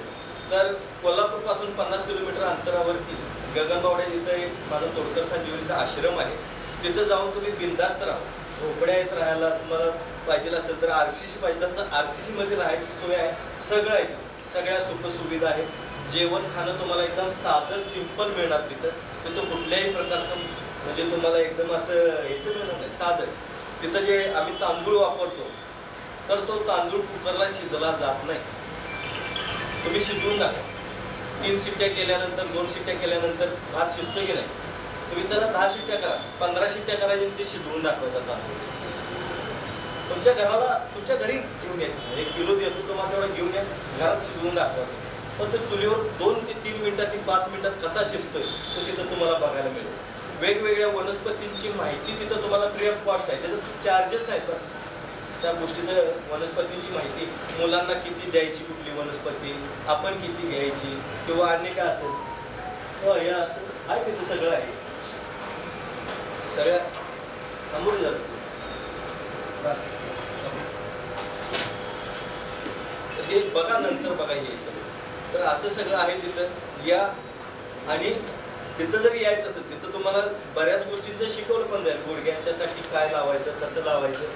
तर कोल्हापूरपासून 50 किलोमीटर अंतरावरती गगनबावड्या तिथं एक माझा तोडकर संजीवनीचा आश्रम आहे. तिथं जाऊन तुम्ही बिनधास्त राहा. झोपड्या येत राहायला तुम्हाला पाहिजे असेल तर RCC पाहिजे तर RCC मध्ये राहायची सोय आहे. सगळं आहे, सगळ्या सुखसुविधा आहेत. जेवण खाणं तुम्हाला एकदम साधं सिंपल मिळणार तिथं कुठल्याही प्रकारचं म्हणजे तुम्हाला एकदम असं ह्याचं मिळणार नाही, साधं. तिथं जे आम्ही तांदूळ वापरतो तर तो तांदूळ कुकरला शिजला जात नाही. तुम्ही शिजवून टाका. 3 शिट्ट्या केल्यानंतर 2 शिट्ट्या केल्यानंतर भात शिजतो की नाही, तुम्ही चला 10 शिट्ट्या करा, 15 शिट्ट्या करायचे ते शिजवून दाखवायचा तांदूळ. तुमच्या घरी घेऊन येत 1 किलो देतो तुम्हाला, तेवढा घेऊन या, घरात शिजवून दाखवा. पण तो चुलीवर 2 ते 3 मिनिटात 5 मिनिटात कसा शिजतोय तो तिथं तुम्हाला बघायला मिळेल. वेगवेगळ्या वनस्पतींची माहिती तिथं तुम्हाला फ्री ऑफ कॉस्ट आहे, त्याचं चार्जेस नाहीत. पण त्या गोष्टीचं वनस्पतींची माहिती, मुलांना किती द्यायची कुठली वनस्पती, आपण किती घ्यायची किंवा अन्य काय असेल हे असं आहे तिथं सगळं आहे. सगळ्या थांबून जातं. हे बघा, नंतर बघा हे सगळं. तर असं सगळं आहे तिथं या. आणि तिथं जरी यायचं असेल तिथं तुम्हाला बऱ्याच गोष्टींचं शिकवलं पण जाईल. गुडघ्यांच्यासाठी काय लावायचं, कसं लावायचं,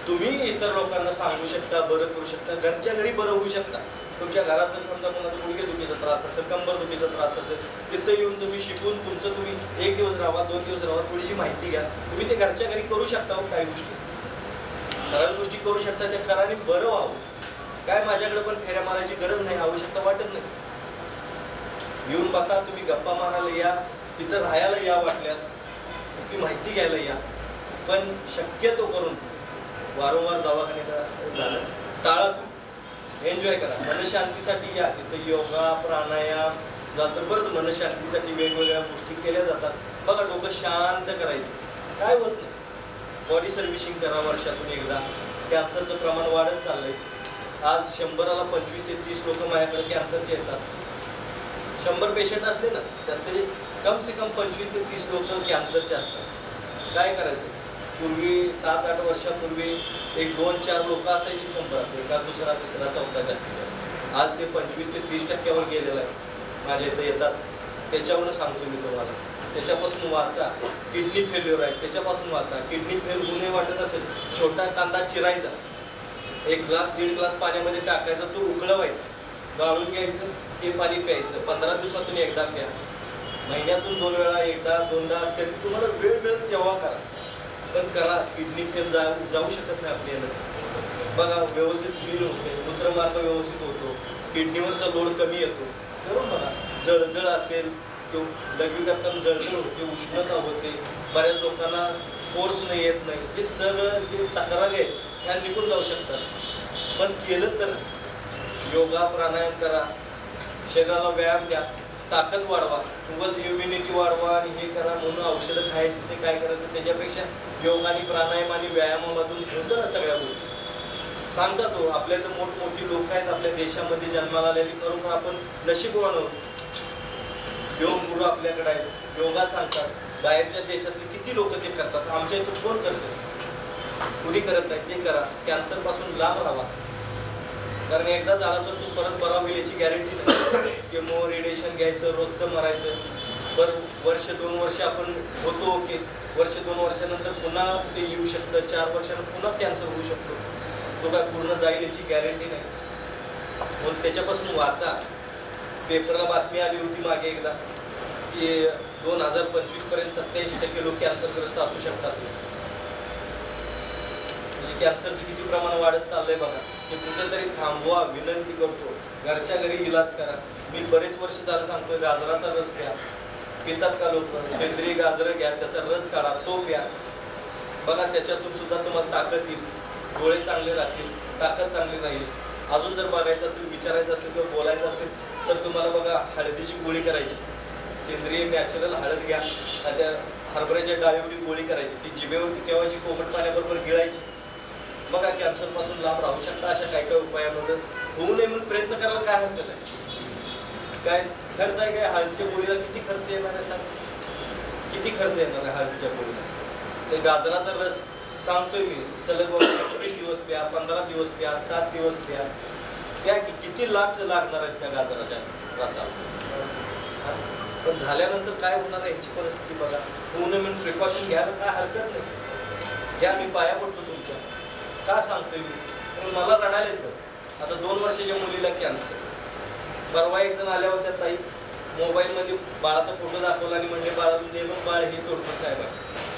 तुम्ही इतर लोकांना सांगू शकता, बरं करू शकता, घरच्या घरी बरं होऊ शकता. तुमच्या घरात जर समजा कोणाचा गुडघेदुखीचा त्रास असेल, कंबरदुखीचा त्रास असेल, तिथं येऊन तुम्ही शिकून तुमचं तुम्ही 1 दिवस राहा, 2 दिवस राहा, थोडीशी माहिती घ्या. तुम्ही ते घरच्या घरी करू शकता. काही गोष्टी, बऱ्याच गोष्टी करू शकता, त्या कराने बरं व्हावं. काय माझ्याकडे पण फेऱ्या मारायची गरज नाही, आवश्यकता वाटत नाही. येऊन बसा, तुम्ही गप्पा मारायला या, तिथं राहायला या, वाटल्यास ती माहिती घ्यायला या. पण शक्यतो करून वारंवार दवाखान्यात झालं टाळा. तुम्ही एन्जॉय करा, मनशांतीसाठी या. तिथं योगा प्राणायाम जातं बरं, मनशांतीसाठी वेगवेगळ्या गोष्टी केल्या जातात. बघा, डोकं शांत करायचं, काय होत नाही. बॉडी सर्व्हिसिंग करा वर्षातून एकदा. कॅन्सरचं प्रमाण वाढत चाललंय. आज 100ला 25 ते 30 लोक माझ्याकडे कॅन्सरचे येतात. 100 पेशंट असले ना, त्यातले कम से कम 25 ते 30 लोक कॅन्सरचे असतात. काय करायचं? पूर्वी 7-8 वर्षापूर्वी 1-2-4 लोक असायची 100, एका दुसरा तिसरा चौथा जास्तीत जास्त. आज ते 25 ते 30% गेलेलं आहे. माझ्या इथं येतात, त्याच्यावरून सांगतो मी तुम्हाला. त्याच्यापासून वाचा. किडनी फेल्युअर आहे, त्याच्यापासून वाचा. किडनी फेल होऊ नये वाटत असेल, छोटा कांदा चिरायचा, 1 ग्लास 1.5 ग्लास पाण्यामध्ये टाकायचा, तो उकळवायचा, गाळून घ्यायचं, हे पाणी प्यायचं. 15 दिवसातून एकदा प्या, महिन्यातून 2 वेळा, एकदा 2दा, कधी तुम्हाला वेळ मिळेल तेव्हा करा. पण करा. किडनी फेल जाऊ शकत नाही आपल्याला. बघा, व्यवस्थित क्लीन होते, मूत्रमार्ग व्यवस्थित होतो, किडनीवरचा लोड कमी येतो. करून बघा. जळजळ असेल किंवा लघवी करताना जळजळ होते, उष्णता होते, बऱ्याच लोकांना फोर्स नाही येत नाही, हे सगळं जे तक्रारी आहेत ह्या निघून जाऊ शकतात. पण केलं तर योगा प्राणायाम करा, शरीराला व्यायाम द्या, ताकद वाढवा. उगाच इम्युनिटी वाढवा आणि हे करा म्हणून औषधं खायची, ते काय करायचं? त्याच्यापेक्षा योग आणि प्राणायाम आणि व्यायामामधून होतं ना सगळ्या गोष्टी. सांगतात हो, आपल्या तर मोठमोठी लोक आहेत आपल्या देशामध्ये जन्माला आलेली, खरोखर आपण नशीबवान आहोत. योग गुरु आपल्याकडे आहेत, योगा सांगतात. बाहेरच्या देशातले किती लोक ते करतात, आमच्या इथं कोण करतं? कुणी करत नाही. ते करा. कॅन्सरपासून लांब राहा, कारण एकदा झाला तर तो परत बरा होईल याची गॅरंटी नाही. केमो रेडिएशन घ्यायचं, रोजचं मरायचं, बरं 1-2 वर्ष आपण होतो ओके, 1-2 वर्षानंतर पुन्हा ते येऊ शकतं, 4 वर्षानं पुन्हा कॅन्सर होऊ शकतो. तो काय पूर्ण जाईल याची गॅरंटी नाही. म्हणून त्याच्यापासून वाचा. पेपरला बातमी आली होती मागे एकदा की 2025 पर्यंत 87% लोक कॅन्सरग्रस्त असू शकतात. म्हणजे कॅन्सरचं किती प्रमाण वाढत चाललंय बघा. ते कुठेतरी थांबवा, विनंती करतो. घरच्या घरी इलाज करा. मी बरेच वर्ष झालं सांगतोय, गाजराचा रस प्या. पितात का लोक? सेंद्रिय गाजरं घ्या, त्याचा रस काढा, तो प्या. बघा, त्याच्यातून सुद्धा तुम्हाला ताकद येईल, डोळे चांगले राहतील, ताकद चांगली राहील. अजून जर बघायचं असेल, विचारायचं असेल किंवा बोलायचं असेल तर तुम्हाला बघा, हळदीची गोळी करायची. सेंद्रिय नॅचरल हळद घ्या, त्या हरभऱ्याच्या डाळीवरी गोळी करायची, ती जिभेवरती ठेवायची, कोमट पाण्याबरोबर गिळायची. बघा, कॅन्सरपासून लांब राहू शकता. अशा काही काही उपायामध्ये होऊ नये म्हणून प्रयत्न करायला काय हरकत आहे? काय खर्च आहे? काय हळदीच्या गोळीला किती खर्च येणार आहे? सांग, किती खर्च येणार आहे हळदीच्या गोळीला? ते गाजराचा रस सांगतोय मी, सलग 21 दिवस प्या, 15 दिवस प्या, 7 दिवस प्या. त्या किती लाख लागणार आहेत त्या गाजराच्या रसाला? पण झाल्यानंतर काय होणार आहे ह्याची परिस्थिती बघा. होऊ नये म्हणून प्रिकॉशन घ्यायला काय हरकत नाही. घ्या, मी पाया पडतो तुमच्या. का सांगतोय मी? पण मला रडायला येतं. आता 2 वर्षाच्या मुलीला कॅन्सर. परवा एक जण आल्या होत्या ताई, मोबाईलमध्ये बाळाचा फोटो दाखवला आणि म्हणले, बाळ हे तोडफोड साहेब आहे.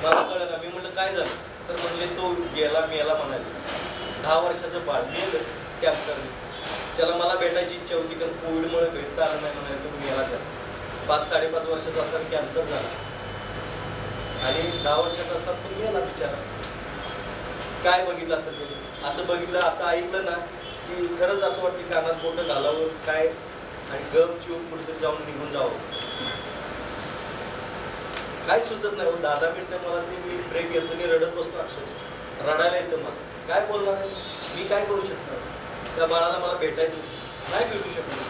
मला कळलं ना. मी म्हटलं काय झालं? तर म्हणले तो गेला, मेला म्हणाले. 10 वर्षाचं बाळ गेलं कॅन्सरने. त्याला मला भेटायची इच्छा होती, कारण कोविडमुळे भेटता आलं नाही म्हणाले, तो मेला. त्या 5-5.5 वर्षाचा असताना कॅन्सर झाला आणि 10 वर्षाचा असताना तो मेला बिचारा. काय बघितलं असं ते? असं बघितलं, असं ऐकलं ना की खरंच असं वाटतं कानात बोटं घालावं काय आणि गप चिवून कुठेतरी जाऊन निघून जावं. काय सुचत नाही. 10 मिनिटं मला ते मी ब्रेक घेतो आणि रडत बसतो. अक्षरशः रडायला येतं. मला काय बोलणार आहे मी? काय करू शकणार? त्या बाळाला मला भेटायचं होतं, नाही भेटू शकलो.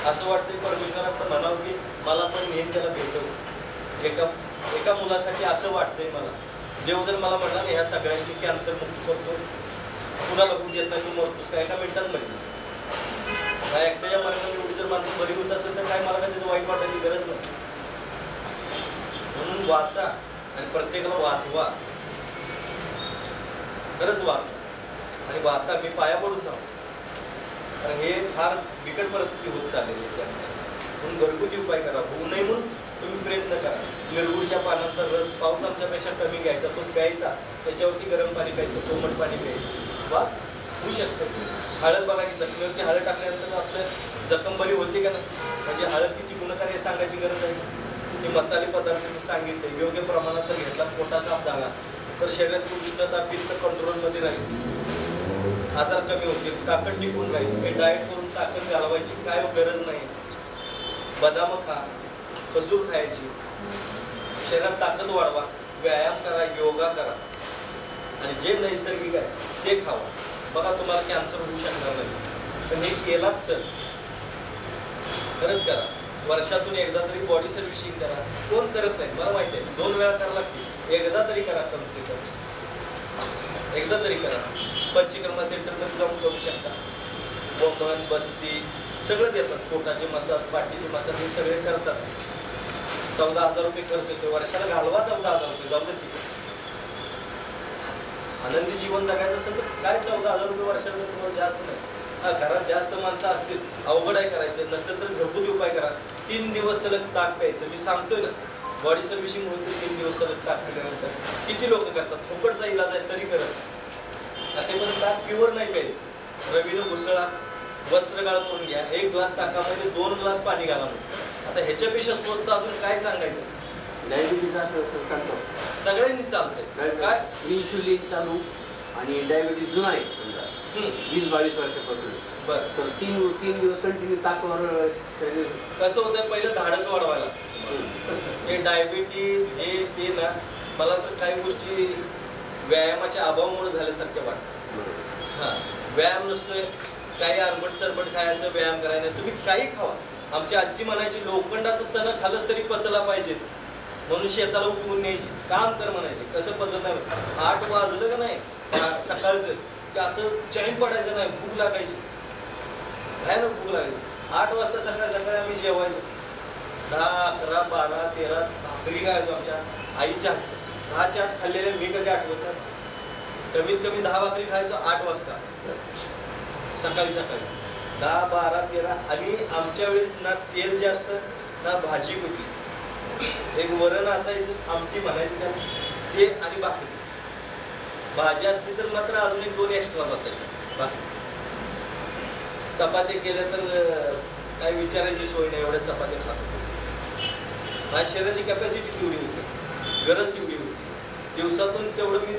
असं वाटतं परमेश्वराकडे म्हणावं की मला पण नेहमी त्याला भेटव. एका मुलासाठी असं वाटतंय मला. देव जर मला म्हणला ह्या सगळ्यांनी कॅन्सर मुक्त करतो, कुणाला होऊ देत नाही, तू मरतोस का? एका मिनिटात म्हणलं. काय एकट्याच्या मार्गाने एवढी जर माणसं बरी होत असेल तर काय मला काय त्याचं वाईट वाटायची गरज नाही. म्हणून वाचा आणि प्रत्येकाला वाचवा. खरंच वाचवा आणि वाचा. मी पाया पडून सांगतो, कारण हे फार बिकट परिस्थिती होत चाललेली आहे त्यांचा. म्हणून घरगुती उपाय करा. होऊ नये म्हणून तुम्ही प्रयत्न करा. निरगुडच्या पानांचा रस पाव चमच्यापेक्षा कमी घ्यायचा, तो प्यायचा. त्याच्यावरती गरम पाणी प्यायचं, कोमट पाणी प्यायचं. वाच. होऊ शकतं. हळद बघा की जखमेवरती हळद टाकल्यानंतर आपलं जखम बरी होते का नाही, म्हणजे हळद किती गुणकारी हे सांगायची गरज आहे. ते मसाले पदार्थ मी सांगितले योग्य प्रमाणात जर घेतला, पोटा साफ झाला तर शरीरात उष्णता पित्त कंट्रोलमध्ये राहील, आजार कमी होतील, ताकद टिकून राहील. हे डाएट करून ताकद घालवायची काय गरज नाही. बदाम खा, खजूर खायची, शरीरात ताकद वाढवा, व्यायाम करा, योगा करा आणि जे नैसर्गिक आहे ते खावा. बघा तुम्हाला कॅन्सर होऊ शकणार नाही, पण हे केलात तर खरंच करा. वर्षातून एकदा तरी बॉडी सर्व्हिसिंग करा. कोण करत नाही मला माहिती आहे, 2 वेळा करावं लागते, एकदा तरी करा, कम से कम एकदा तरी करा. पंचकर्मा सेंटरमध्ये जाऊन करू शकता. वमन बस्ती सगळं देतात, पोटाचे मसाज, पाठीचे मसाज हे सगळे करतात. 14,000 रुपये खर्च येतो वर्षाला, घालवा 14,000 रुपये, जाऊ दे तिथे. आनंदी जीवन जगायचं असेल तर काय 14,000 रुपये वर्षाला तुम्हाला जास्त नाही. घरात जास्त माणसं असतील, अवघड आहे करायचं, नसेल तर घरगुती उपाय करा. 3 दिवस सलग ताक प्यायचं. मी सांगतोय ना, बॉडी सर्व्हिसिंग होते 3 दिवस सलग ताक पिल्यानंतर. किती लोक करतात, फुकटचा इलाज आहे तरी करत. ते पण ताक प्युअर नाही प्यायचं. रवीनं घुसळा, वस्त्रगाळ करून घ्या, 1 ग्लास ताकामध्ये 2 ग्लास पाणी घाला. आता ह्याच्यापेक्षा स्वस्त अजून काय सांगायचं. डायबिटीज असं चालतं, सगळ्यांनी चालतंय. काय इन्शुलिन चालू आणि डायबिटीज जुना आहे समजा 20-22 वर्षापासून. बरं, तर 3 दिवस कंटिन्यू ताकवर शरीर कसं होतं, पहिलं धाडस वाढवायला. हे डायबिटीज हे ते ना, मला तर काही गोष्टी व्यायामाच्या अभावामुळे झाल्यासारख्या वाटतं. हां, व्यायाम नसतोय, काही आरबट चरबट खायचं, व्यायाम करायला तुम्ही काही खावा. आमची आजी म्हणायची लोखंडाचं चणं खालंच तरी पचला पाहिजे, म्हणून शेताला उठवून न्यायची, काम कर म्हणायचे. कसं पचत नाही, 8 वाजलं का नाही सकाळचं की असं चैन पडायचं नाही, भूक लागायची, भयानक भूक लागायची. 8 वाजता सकाळी आम्ही जेवायचो. 10, 11, 12, 13 भाकरी खायचो आमच्या आईच्या हातच्या. 10च्या आत खाल्लेल्या मी कधी आठवत नाही. कमीत कमी 10 भाकरी खायचो 8 वाजता सकाळी 10, 12, 13. आणि आमच्या वेळेस ना तेल जास्त ना भाजी कुठली, एक वरण असायचं, आमटी म्हणायचं त्याला, ते आणि भाकरी. भाजी असली तर मात्र अजून 1-2 एक्स्ट्राच असायचे. भाकरी चपाती केल्या तर काय विचारायची सोय नाही, एवढ्या चपात्या खातो. माझ्या शरीराची कॅपॅसिटी तेवढी होती, गरज तेवढी होती. दिवसातून तेवढं मी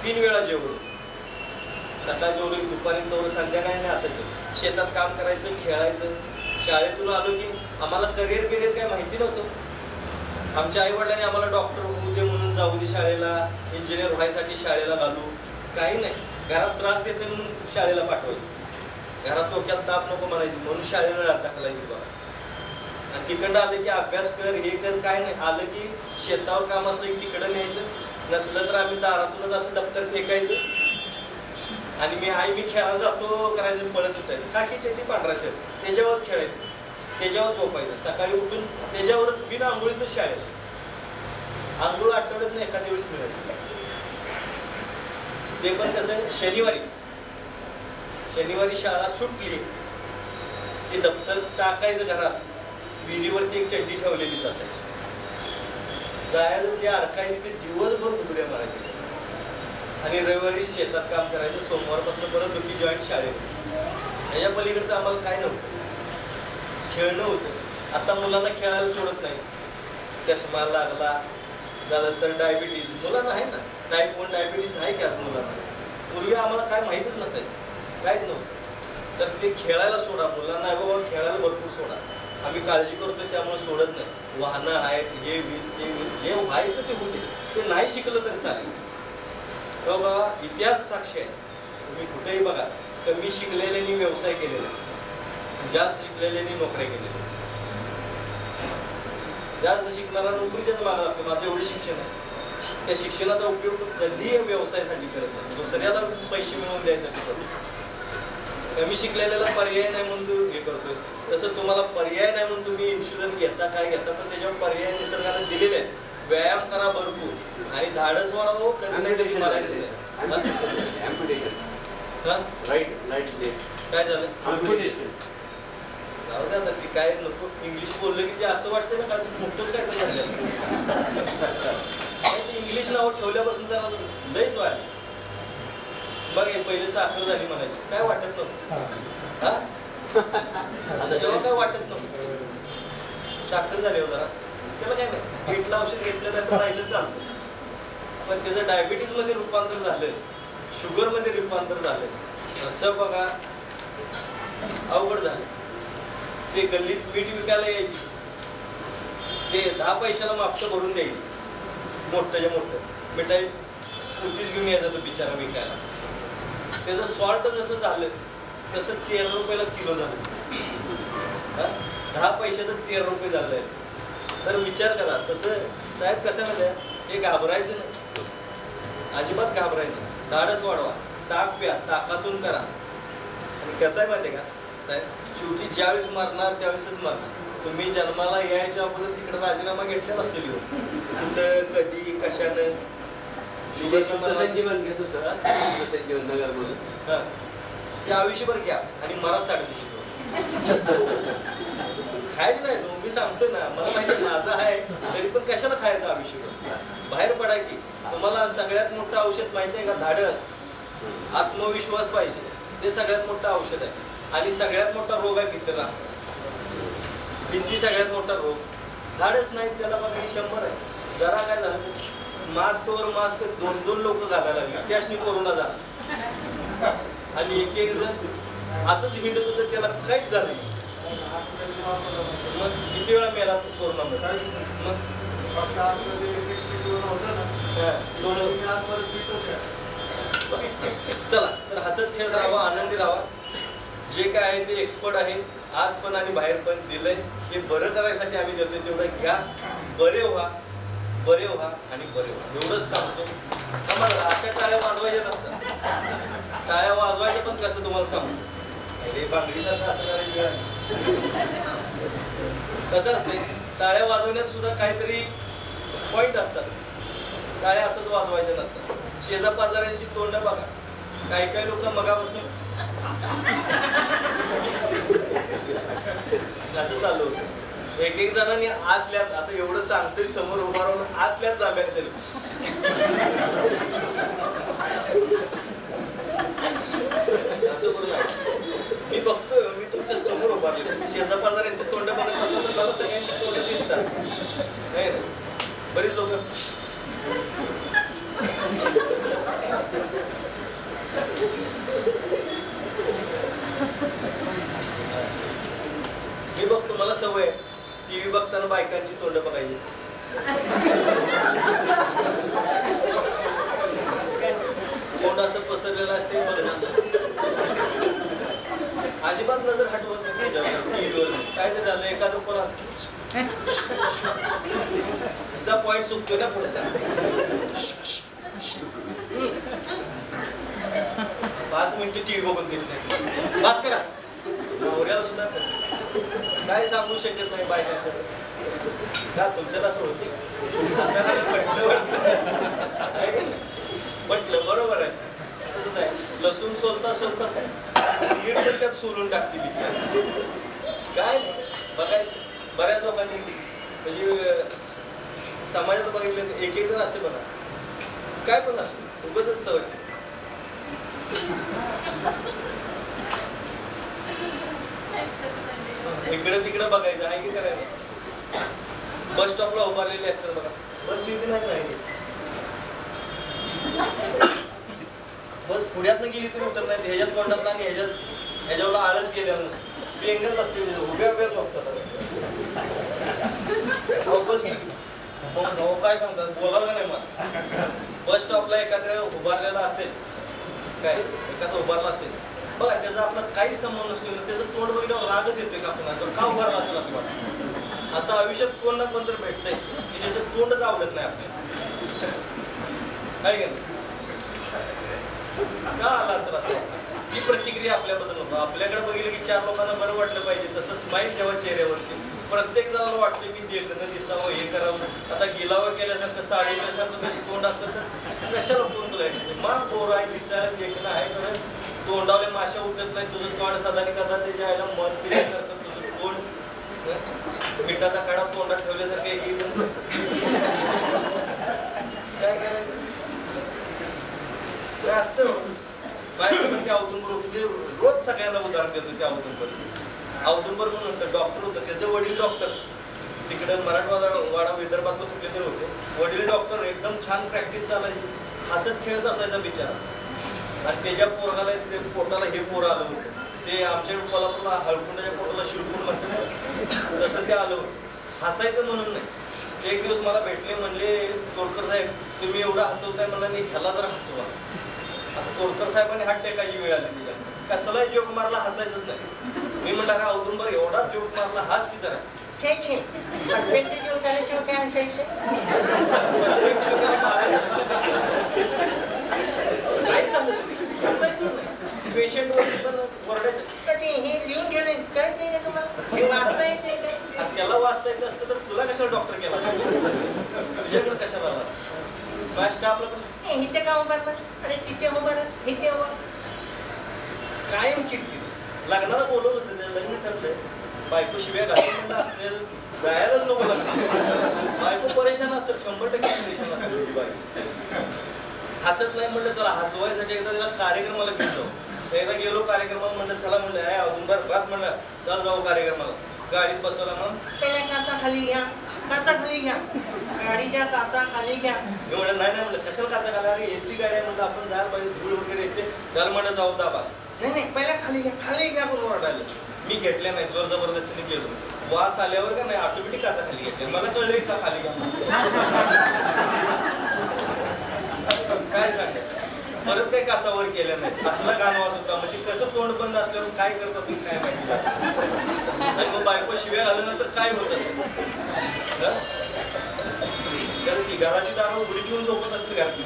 3 वेळा जेवलो. सकाळ जेवढं, दुपारी तेवढं, संध्याकाळी नाही असायचं. शेतात काम करायचं, खेळायचं. शाळेतून आलो की आम्हाला करिअर काय माहिती नव्हतं. आमच्या आईवडिलांनी आम्हाला डॉक्टर होऊ दे म्हणून जाऊ दे शाळेला, इंजिनियर व्हायसाठी शाळेला घालू, काही नाही. घरात त्रास देते म्हणून शाळेला पाठवायचं, घरात डोक्याला ताप नको म्हणायची म्हणून शाळेला टाकलायची बघा. आणि तिकडं आलं की अभ्यास कर, हे कर, काय नाही. आलं की शेतावर काम असलं की तिकडं न्यायचं, नसलं तर आम्ही दारातूनच असं दप्तर फेकायचं. आणि मी खेळायला जातो करायचं, पळत सुटायचं. काकी चटणी पांढरा शर्ट, त्याच्यावरच खेळायचं, त्याच्यावर झोपायचं. सकाळी उठून त्याच्यावरच बिना आंघोळीचं शाळेत. आंघोळ आठवड्यात नाही एखाद्या वेळेस मिळायचं. ते पण कसं, शनिवारी शाळा सुटली की दप्तर टाकायचं घरात, विहिरीवरती एक चड्डी ठेवलेलीच असायची. जायचं ते अडकायची, ते दिवसभर उतड्या मारायच्या. आणि रविवारी शेतात काम करायचं, सोमवारपासून परत दुखी जॉईंट शाळेत. ह्याच्या पलीकडचं आम्हाला काय नव्हतं, खेळणं होतं. आता मुलांना खेळायला सोडत नाही. चष्मा लागला झालं तर डायबिटीज मुलांना आहे ना, टाईप 1 डायबिटीज आहे की आज मुलांना. पूर्वी आम्हाला काय माहीतच नसायचं, काहीच नव्हतं. तर ते खेळायला सोडा मुलांना, बाबा खेळायला भरपूर सोडा. आम्ही काळजी करतोय त्यामुळे सोडत नाही. वाहनं आहेत, हे होईल ते होईल, जे व्हायचं ते होते. ते नाही शिकलं तरी चालेल. बाबा इतिहास साक्षी आहे. तुम्ही कुठेही बघा, कमी शिकलेल्यांनी व्यवसाय केलेला, जास्त शिकलेल्यांनी नोकऱ्या केलेल्या. जास्त शिकणारा नोकरीच्याच मागं लागतो. माझं एवढं शिक्षण आहे, त्या शिक्षणाचा उपयोग कधीही व्यवसायासाठी करत नाही, दुसऱ्याला पैसे मिळवून द्यायसाठी करतो. कमी शिकलेल्याला पर्याय नाही म्हणून तू हे करतोय. तसं तुम्हाला पर्याय नाही म्हणून तुम्ही इन्शुरन्स घेता, काय घेता, पण त्याच्यावर पर्याय निसर्गाने दिलेले आहेत. व्यायाम करा भरपूर आणि धाडस वाढवा. कधी मारायचं काय झालं जाऊ द्या आता, ती काय नको. इंग्लिश बोललं की ते असं वाटतं ना का मोठंच काय तर झालेलं. इंग्लिश नाव ठेवल्यापासून त्याला लयच वाढ. बघ हे पहिले साखर झाली म्हणायची, काय वाटत नव्हतं हा आता जेव्हा काय वाटत नव्हतं, साखर झाली हो जरा त्याला काय नाही, घेतलं औषध घेतलं नाही तर राहिलं चालतं. पण त्याचं डायबिटीज मध्ये रूपांतर झालं, शुगर मध्ये रूपांतर झालं, असं बघा अवघड झालं. ते गल्लीत पीठ विकायला यायची, ते 10 पैशाला मापटं भरून द्यायची, मोठ्याच्या मोठं मिठाई उतीच घेऊन यायचा तो बिचारा विकायला. त्याचं सॉल्ट जसं झालं तसं 13 रुपयाला किलो झालं. 10 पैशाचं 13 रुपये झालंय. तर विचार करा. तसं साहेब कसं माहिती हे घाबरायचं नाही, अजिबात घाबरायचं. धाडस वाढवा, ताक प्या, ताकातून करा. आणि कसं आहे माहिती आहे का साहेब, शेवटी ज्यावेळेस मरणार त्यावेळेसच मरणार. तुम्ही जन्माला यायच्या अगोदर तिकडे राजीनामा घेतला नसतो लिहून, कुठं कधी कशानं. शुगर जीवन घेतो सर, जीवन नगर म्हणून ते आयुष्यभर घ्या आणि मरात 350 खायचं नाही. तो मी सांगतो ना, मला माहिती माझं आहे तरी पण कशाला खायचं आयुष्यभर. बाहेर पडा की. तुम्हाला सगळ्यात मोठं औषध माहिती आहे का? धाडस, आत्मविश्वास पाहिजे. ते सगळ्यात मोठं औषध आहे. आणि सगळ्यात मोठा रोग आहे भित्र, भीती सगळ्यात मोठा रोग. धाडस नाही त्याला बघा 100 आहे. जरा काय झालं, मास्कवर मास्क 2-2 लोक घालायला लागले, त्याशनी कोरोना झाला. आणि एक जण असंच हिंडत होतं, त्याला काहीच झालं नाही. मग किती वेळा मेला कोरोनामध्ये? मग चला तर हसत खेळत राहावा, आनंदी राहावा. जे काय आहे ते एक्सपर्ट आहे, आत पण आणि बाहेर पण दिलंय. हे बरं करायसाठी आम्ही देतोय, तेवढं घ्या, बरे व्हा, बरे व्हा आणि बरे व्हा, एवढंच सांगतो. आम्हाला अशा टाळ्या वाजवायच्या नसतात. टाळ्या वाजवायचं पण कसं तुम्हाला सांगतो. हे बांगडीसारखं असं करायचं कसं असते, टाळ्या वाजवण्यात सुद्धा काहीतरी पॉईंट असतात. टाळ्या असंच वाजवायच्या नसतात. शेजा पाजाऱ्यांची तोंड बघा, काही काही लोक मगापासून असं चालू होतं. एक जणांनी आतल्यात, आता एवढं सांगतोय समोर उभा राहून, आतल्यात जाम्या असेल असं करू नका. मी बघतोय, मी तुमच्या समोर उभारले, शेजा पाजाऱ्यांची तोंड बघत असलं तर मला सगळ्यांची तोंड दिसतात नाही ना. बरीच लोक मी बघतो, मला सवय टीव्ही बघताना बायकांची तोंड बघायची. तोंड असं पसरलेलं असते बघणार, अजिबात नजर हटवत नाही टीव्हीवर. काय ते झालं, एखादं कोणा तिचा पॉईंट चुकतो ना पुढचा. 5 मिनिटं टीव्ही बघून घेत नाही, बस करा. नवऱ्याला सुद्धा कसं काय सांगू शकत नाही बायकांकडे का तुमच्यात असं होते. असं म्हटलं बरोबर आहे, तसंच आहे. लसूण सोलता सोलता मीठ पण त्यात सोलून टाकते बिचार. काय बघायचं बऱ्याच लोकांनी, म्हणजे समाजात बघितलं एक जण असते बघा, काय पण असतं उगाचच सवय. इकडे तिकडे बघायचं आहे की करायला. बस स्टॉपला उभारलेले असतात बघा, बस सीट नाही, बस पुण्यातनं गेली तरी उतर नाही, ह्याच्यात तोंडात आणि ह्याच्यावर आळस गेलेला नसतो. पेंगल बसते, उभ्या उभ्याच वागतात. बस काय सांगतात, बोलायला नाही मला. बस स्टॉपला एखाद्या उभारलेला असेल, काय एखादा उभारला असेल बघा, त्याचा आपला काहीच संबंध नसतो, त्याचं तोंड बघितल्यावर रागच येतोय का आपण का उभारला असेल असं वाटतं. असं आयुष्यात कोण ना कोण तर भेटतंय की त्याचं तोंडच आवडत नाही आपल्याला, काय का का आला असेल असं वाटतं. ही प्रतिक्रिया आपल्याबद्दल होतो. आपल्याकडे बघितलं की 4 लोकांना बरं वाटलं पाहिजे, तसं स्माईल ठेवा चेहऱ्यावरती. प्रत्येक जणाला वाटतं मी देखणं दिसावं, हे करावं. आता गिलावं केल्यासारखं साडी केल्यासारखं त्याची तोंड असतं तर कशाला तोंड तुला मान पोर आहे, दिसायला देखणं आहे, कारण तोंडावले माशा उठत नाही. तुझं तोंड सदानी कदा त्याच्या आईला मन पिल्यासारखं तुझं तोंड मिठाचा काढा तोंडात ठेवल्यासारखं एक जण काय करायचं काय असतं. माझ्याकडे ते औदुंबर होते, ते रोज सगळ्यांना उदाहरण देतो. ते औदुंबरचं औदुंबर म्हणून होतं, डॉक्टर होतं, त्याचे वडील डॉक्टर, तिकडे मराठवाडा विदर्भातलं कुठले तरी होते. वडील डॉक्टर, एकदम छान प्रॅक्टिस चालायची, हसत खेळत असायचा बिचारा. आणि त्याच्या पोराला ते पोटाला हे पोरं आलं होतं. ते आमच्या कोल्हापूरला हळकुंडाच्या पोटाला शिरकून म्हणतात, तसं ते आलं होतं. हसायचं म्हणून नाही. ते एक दिवस मला भेटले, म्हणले तोडकर साहेब तुम्ही एवढं हसवताय, म्हणला नाही ह्याला जरा हसवा. आता तोडकर साहेबांनी हात टेकायची वेळ आली तुझ्या, कसला जोक मारला, हसायचंच नाही. मी म्हणलं अरे औदुंबर एवढा जोक मारला, हास की जरा. प्रत्येक काय झालं हसायचं नाही. पेशंट वरती पण ओरडायचं, हे लिहून गेले कळत का तुम्हाला, हे वाचता येते काय. त्याला वाचता येत असतं तर तुला कशाला डॉक्टर केला, तुझ्याकडे कशाला वाचता. माझ्या स्टाफला पण इथे का उभारला, अरे तिथे उभार, इथे उभा. कायम किरकिर. लग्नाला बोलवलं होतं, लग्न ठरलंय, बायको शिव्या घालून म्हणलं असले जायलाच नको लग्न. बायको परेशान असेल, 100% परेशान असेल तुझी बायको. हसत नाही म्हणलं चला हसवायसाठी एकदा त्याला कार्यक्रमाला घेऊन जाऊ. एकदा गेलो कार्यक्रमाला, म्हणलं चला म्हणलं आहे औदुंबर बस, म्हणलं चल जाऊ कार्यक्रमाला. गाडीत बसवला, मग पहिल्या काचा खाली घ्या, काचा खाली घ्या, गाडीच्या काचा खाली घ्या. मी म्हणलं नाही म्हणलं कशाला काचा खाली, अरे एसी गाडी आहे म्हणलं, आपण जायला पाहिजे, धूळ वगैरे येते, चल म्हणलं जाऊ दाबा. नाही पहिल्या खाली घ्या, खाली घ्या पण ओरडायला. मी घेतल्या नाही, जोर जबरदस्तीने गेलो. वास आल्यावर का नाही ऑटोमॅटिक काचा खाली घेतल्या. मला कळलं का खाली घ्या काय सांगाय. परत काही काचावर केलं नाही, असला गाणं वाजत होता. म्हणजे कसं तोंड बंद असल्यावर काय करत असेल काय माहिती. आणि मग बायको शिव्या आल्यानंतर काय होत असेल. घराची दारं उघडी ठेवून झोपत असतील घरातली.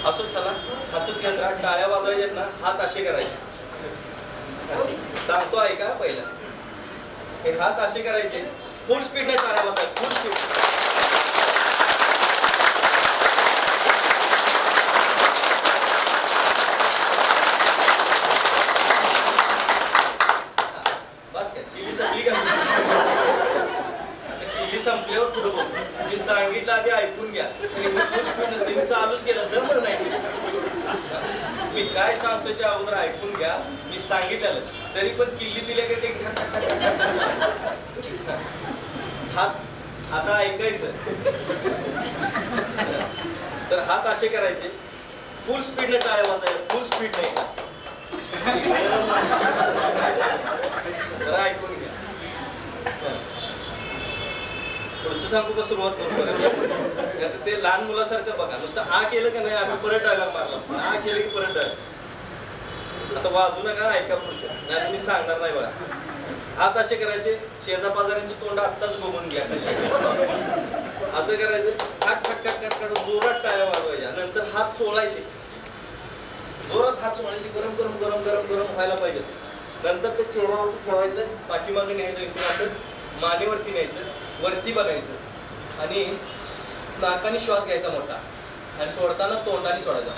असं चला हसत घेत राहा, टाळ्या वाजवायच्यात ना, हात असे करायचे. सांगतो ऐका पहिला, हे हात असे करायचे, फुल स्पीडने टाळ्या वाजवायच्या, फुल स्पीड. संपल्यावर पुढे बोल. मी सांगितलं आधी ऐकून घ्या. तुम्ही चालूच केलं दमच नाही. मी काय सांगतो त्या अगोदर ऐकून घ्या. मी सांगितलेलं तरी पण किल्ली दिल्या का ते हात आता ऐकायचं. तर हात असे करायचे, फुल स्पीडने टाळ्या वाजायचं, फुल स्पीड नाही का. तर ऐकून घ्या. पुढचं सांगू का सुरुवात करू. ते लहान मुलासारखं बघा, नुसतं आ केलं का नाही, आम्ही परत डायलॉग मारला, आ केलं की परत डायलॉग. आता वाजू नका, ऐका पुढचं, नाही तुम्ही सांगणार नाही बघा. हात असे करायचे, शेजा पाजाऱ्यांची तोंड आत्ताच बघून घ्या कशा. असं करायचं, खाट खट खट खट खट जोरात टाळ्या वाजवायच्या. नंतर हात चोळायचे, जोरात हात चोळायचे, गरम गरम गरम गरम गरम व्हायला पाहिजे. नंतर ते चेहऱ्यावरती ठेवायचं, पाठीमागे न्यायचं, इथून असं मानेवरती न्यायचं, वरती बघायचं आणि नाकाने श्वास घ्यायचा मोठा आणि सोडताना तोंडाने सोडायचा.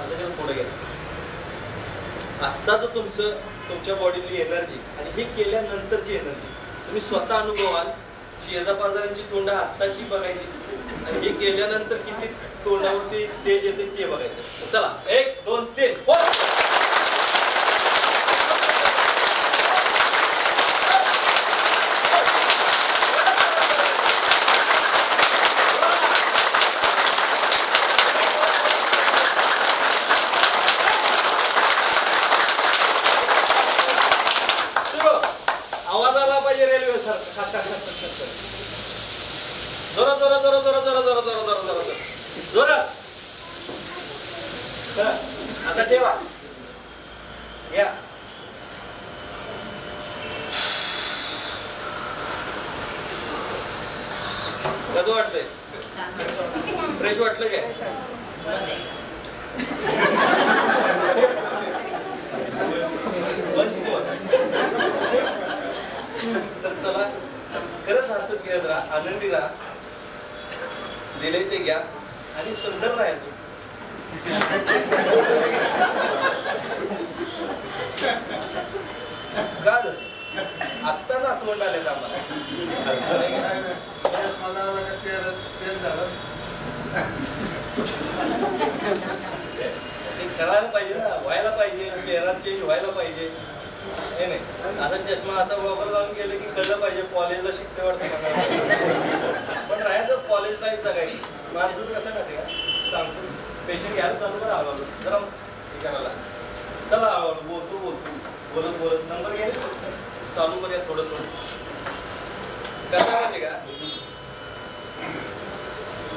असं करून पुढे घ्यायचं. आत्ताच तुमच्या बॉडीतली एनर्जी आणि हे केल्यानंतरची एनर्जी तुम्ही स्वतः अनुभवाल. शेजापाजारांची तोंड आत्ताची बघायची आणि हे केल्यानंतर किती तोंडावरती तेज येते ते बघायचं. चला 1 2 3 जोरात जोरात जोरात जोरात जोरात जोरात जोरात जोरात जोरात. आता ठेवा, घ्या. कसं वाटतंय? फ्रेश वाटलं काय? तर चला खरंच हसत घेत राहा, आनंदी राहा, दिले ते घ्या आणि सुंदर राहायचं. का आत्ता ना तोंड आलेत आम्हाला. ते करायला पाहिजे ना, व्हायला पाहिजे, चेहरा चेंज व्हायला पाहिजे. नाही नाही, असा चष्मा असा वापर लावून गेलं की कळलं पाहिजे कॉलेजला शिकते वाटतं. पण राहायचं कॉलेज लाईफ जगायची. माणसं कसं माहिती का, सांगतो पेशंट घ्यायला चालू करा हळूहळू जरा हे करायला. चला हळूहळू बोलत बोलत नंबर घ्यायला चालू करूया थोडं थोडं. कसं माहिती का,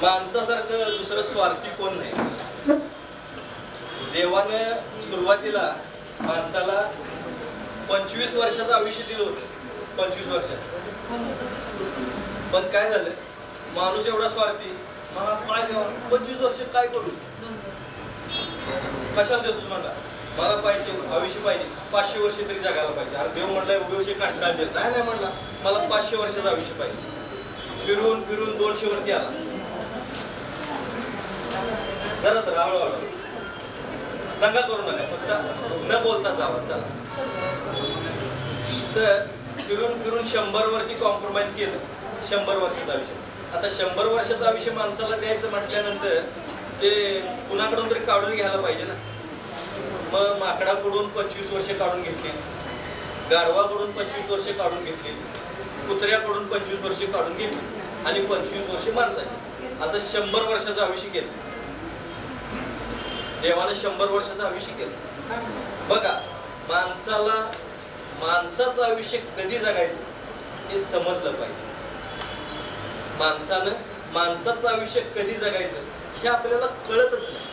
माणसासारखं दुसरं स्वार्थी कोण नाही. देवानं सुरुवातीला माणसाला 25 वर्षाचं आयुष्य दिलं होतं. 25 वर्षाचं. पण काय झालं, माणूस एवढा स्वार्थी, मला काय देवा 25 वर्ष काय करू, कशाला देतो तुम्हाला, मला पाहिजे आयुष्य पाहिजे 500 वर्ष तरी जगायला पाहिजे. अरे देव म्हणलाय उभे वर्षी कंटाळले नाही म्हणला, मला 500 वर्षाचं आयुष्य पाहिजे. फिरून फिरून 200 वरती आला. जरा तर हळूहळू दंगा करू नका, फक्त न बोलता जावा. चला तर फिरून फिरून 100 वरती कॉम्प्रोमाइज केलं. 100 वर्षाचं आयुष्य. आता 100 वर्षाचं आयुष्य माणसाला द्यायचं म्हटल्यानंतर ते कुणाकडून तरी काढून घ्यायला पाहिजे ना. मग माकडाकडून 25 वर्ष काढून घेतली, गाढवाकडून 25 वर्ष काढून घेतली, कुत्र्याकडून 25 वर्ष काढून घेतली आणि 25 वर्ष माणसाची. असं 100 वर्षाचं आयुष्य घेतलं. देवाने 100 वर्षाचं आयुष्य केलं. बघा, माणसाचं आयुष्य कधी जगायचं हे समजलं पाहिजे. माणसाचं आयुष्य कधी जगायचं हे आपल्याला कळतच नाही.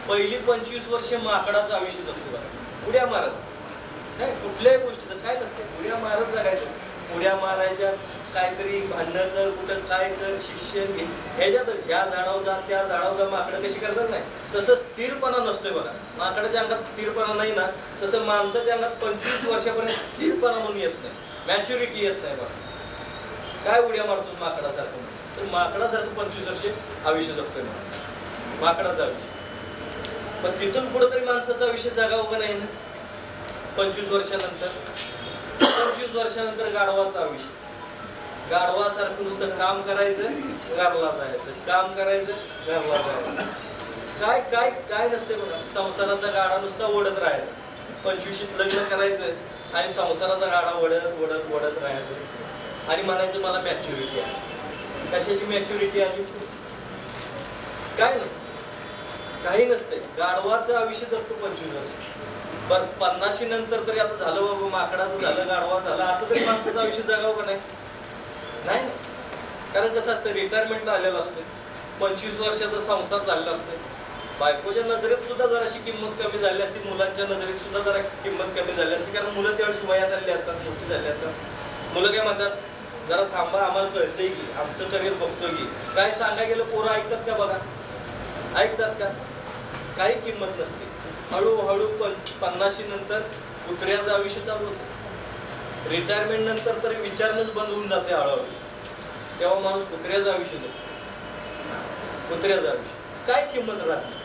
पहिली 25 वर्ष माकडाचं आयुष्य जगतो बघा, उड्या मारत नाही, कुठल्याही गोष्टीचं काय नसते, उड्या मारत जगायचं. उड्या मारायच्या, काहीतरी भांडणं कर, कुठं काय कर, शिक्षण घे, ह्याच्यातच ह्या झाडावर जा त्या झाडावर जा. माकडं कशी करतात नाही, तसं स्थिरपणा नसतोय बघा. माकडाच्या अंगात स्थिरपणा नाही ना, तसं माणसाच्या अंगात 25 वर्षापर्यंत स्थिरपणा म्हणून येत नाही, मॅच्युरिटी येत नाही बघा. काय उड्या मारतो माकडासारखं, तर माकडासारखं 25 वर्ष आयुष्य जगतोय माकडाचं आयुष्य. पण तिथून पुढे तरी माणसाचं आयुष्य जगावं का नाही ना. 25 वर्षानंतर गाढवाचं आयुष्य. गाढवासारखं नुसतं काम करायचं, घरला जायचं, काम करायचं, घरला जायचं. काय काय काय नसते बघा. संसाराचा गाडा नुसता ओढत राहायचा. 25शीत लग्न करायचं आणि संसाराचा गाडा ओढत राहायचं आणि म्हणायचं मला मॅच्युरिटी आहे. कशाची मॅच्युरिटी आली, काय नाही, काही नसते. गाढवाचं आयुष्य जगतो 25 वर्ष. बरं 50शी नंतर तरी आता झालं बाबा, माकडाचं झालं, गाढवा झालं, आता तरी माणसाचं आयुष्य जगावं का नाही. नाही, कारण कसं असतं, रिटायरमेंट आलेलं असतं, 25 वर्षाचा संसार झालेला असतो. बायकोच्या नजरेत सुद्धा जराशी किंमत कमी झाली असती, मुलांच्या नजरेत सुद्धा जरा किंमत कमी झाली असते, कारण मुलं त्यावेळेस वयात आलेली असतात, मोठी झाली असतात. मुलं काय म्हणतात, जरा थांबा, आम्हाला कळतंय की आमचं करिअर बघतो की. काय सांगाय गेलं पोरं ऐकतात का बघा, ऐकतात का, काही किंमत नसते. हळूहळू 50शी नंतर कुत्र्याचं आयुष्य चालू होतं. रिटायरमेंट नंतर तरी विचारणंच बंद होऊन जाते हळूहळू. तेव्हा माणूस कुत्र्याचं आयुष्य जगतो. कुत्र्याचं आयुष्य काय किंमत राहते.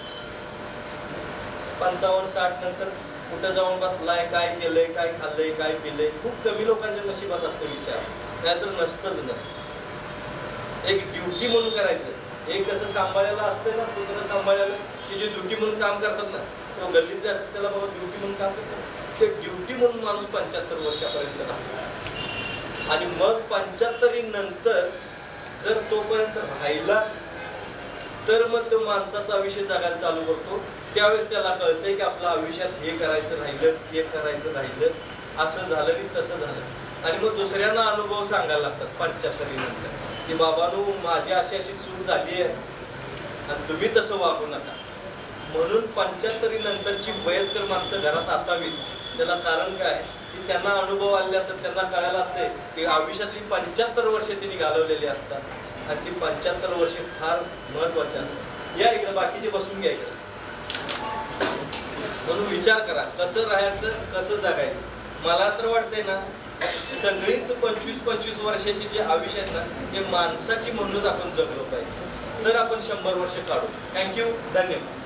55-60 नंतर कुठं जाऊन बसलाय, काय केलंय, काय खाल्लंय, काय पिलंय, खूप कमी लोकांच्या नशिबात असतं विचार, नाहीतर नसतं. एक ड्युटी म्हणून करायचं. एक कसं सांभाळायला असतंय ना, कुत्रा सांभाळायला की जे ड्युटी म्हणून काम करतात ना, किंवा गल्लीतले असतात त्याला बाबा ड्युटी म्हणून काम करतात, ते ड्युटी म्हणून माणूस 75 वर्षापर्यंत राहतो. आणि मग 75 नंतर जर तोपर्यंत राहिलाच तर मग तो माणसाचं आयुष्य जगायला चालू करतो. त्यावेळेस त्याला कळतंय की आपलं आयुष्यात हे करायचं राहिलं, ते करायचं राहिलं, असं झालं की तसं झालं. आणि मग दुसऱ्यांना अनुभव सांगायला लागतात 75 नंतर की बाबांनो, माझी अशी चूक झाली आहे आणि तुम्ही तसं वागू नका. म्हणून 75 नंतरची वयस्कर माणसं घरात असावीत. त्याला कारण काय की त्यांना अनुभव आलेले असतात, त्यांना कळायला असते की आयुष्यातली 75 वर्ष त्यांनी घालवलेली असतात आणि ती 75 वर्षे फार महत्वाची असतात. या इकडे बाकीचे बसून घ्या इकडे. म्हणून विचार करा कसं राहायचं, कसं जगायचं. मला तर वाटतंय ना, सगळीच 25-25 वर्षाची जे आयुष्य आहेत ना, हे माणसाची म्हणूनच आपण जगलो पाहिजे, तर आपण 100 वर्ष काढू. थँक्यू, धन्यवाद.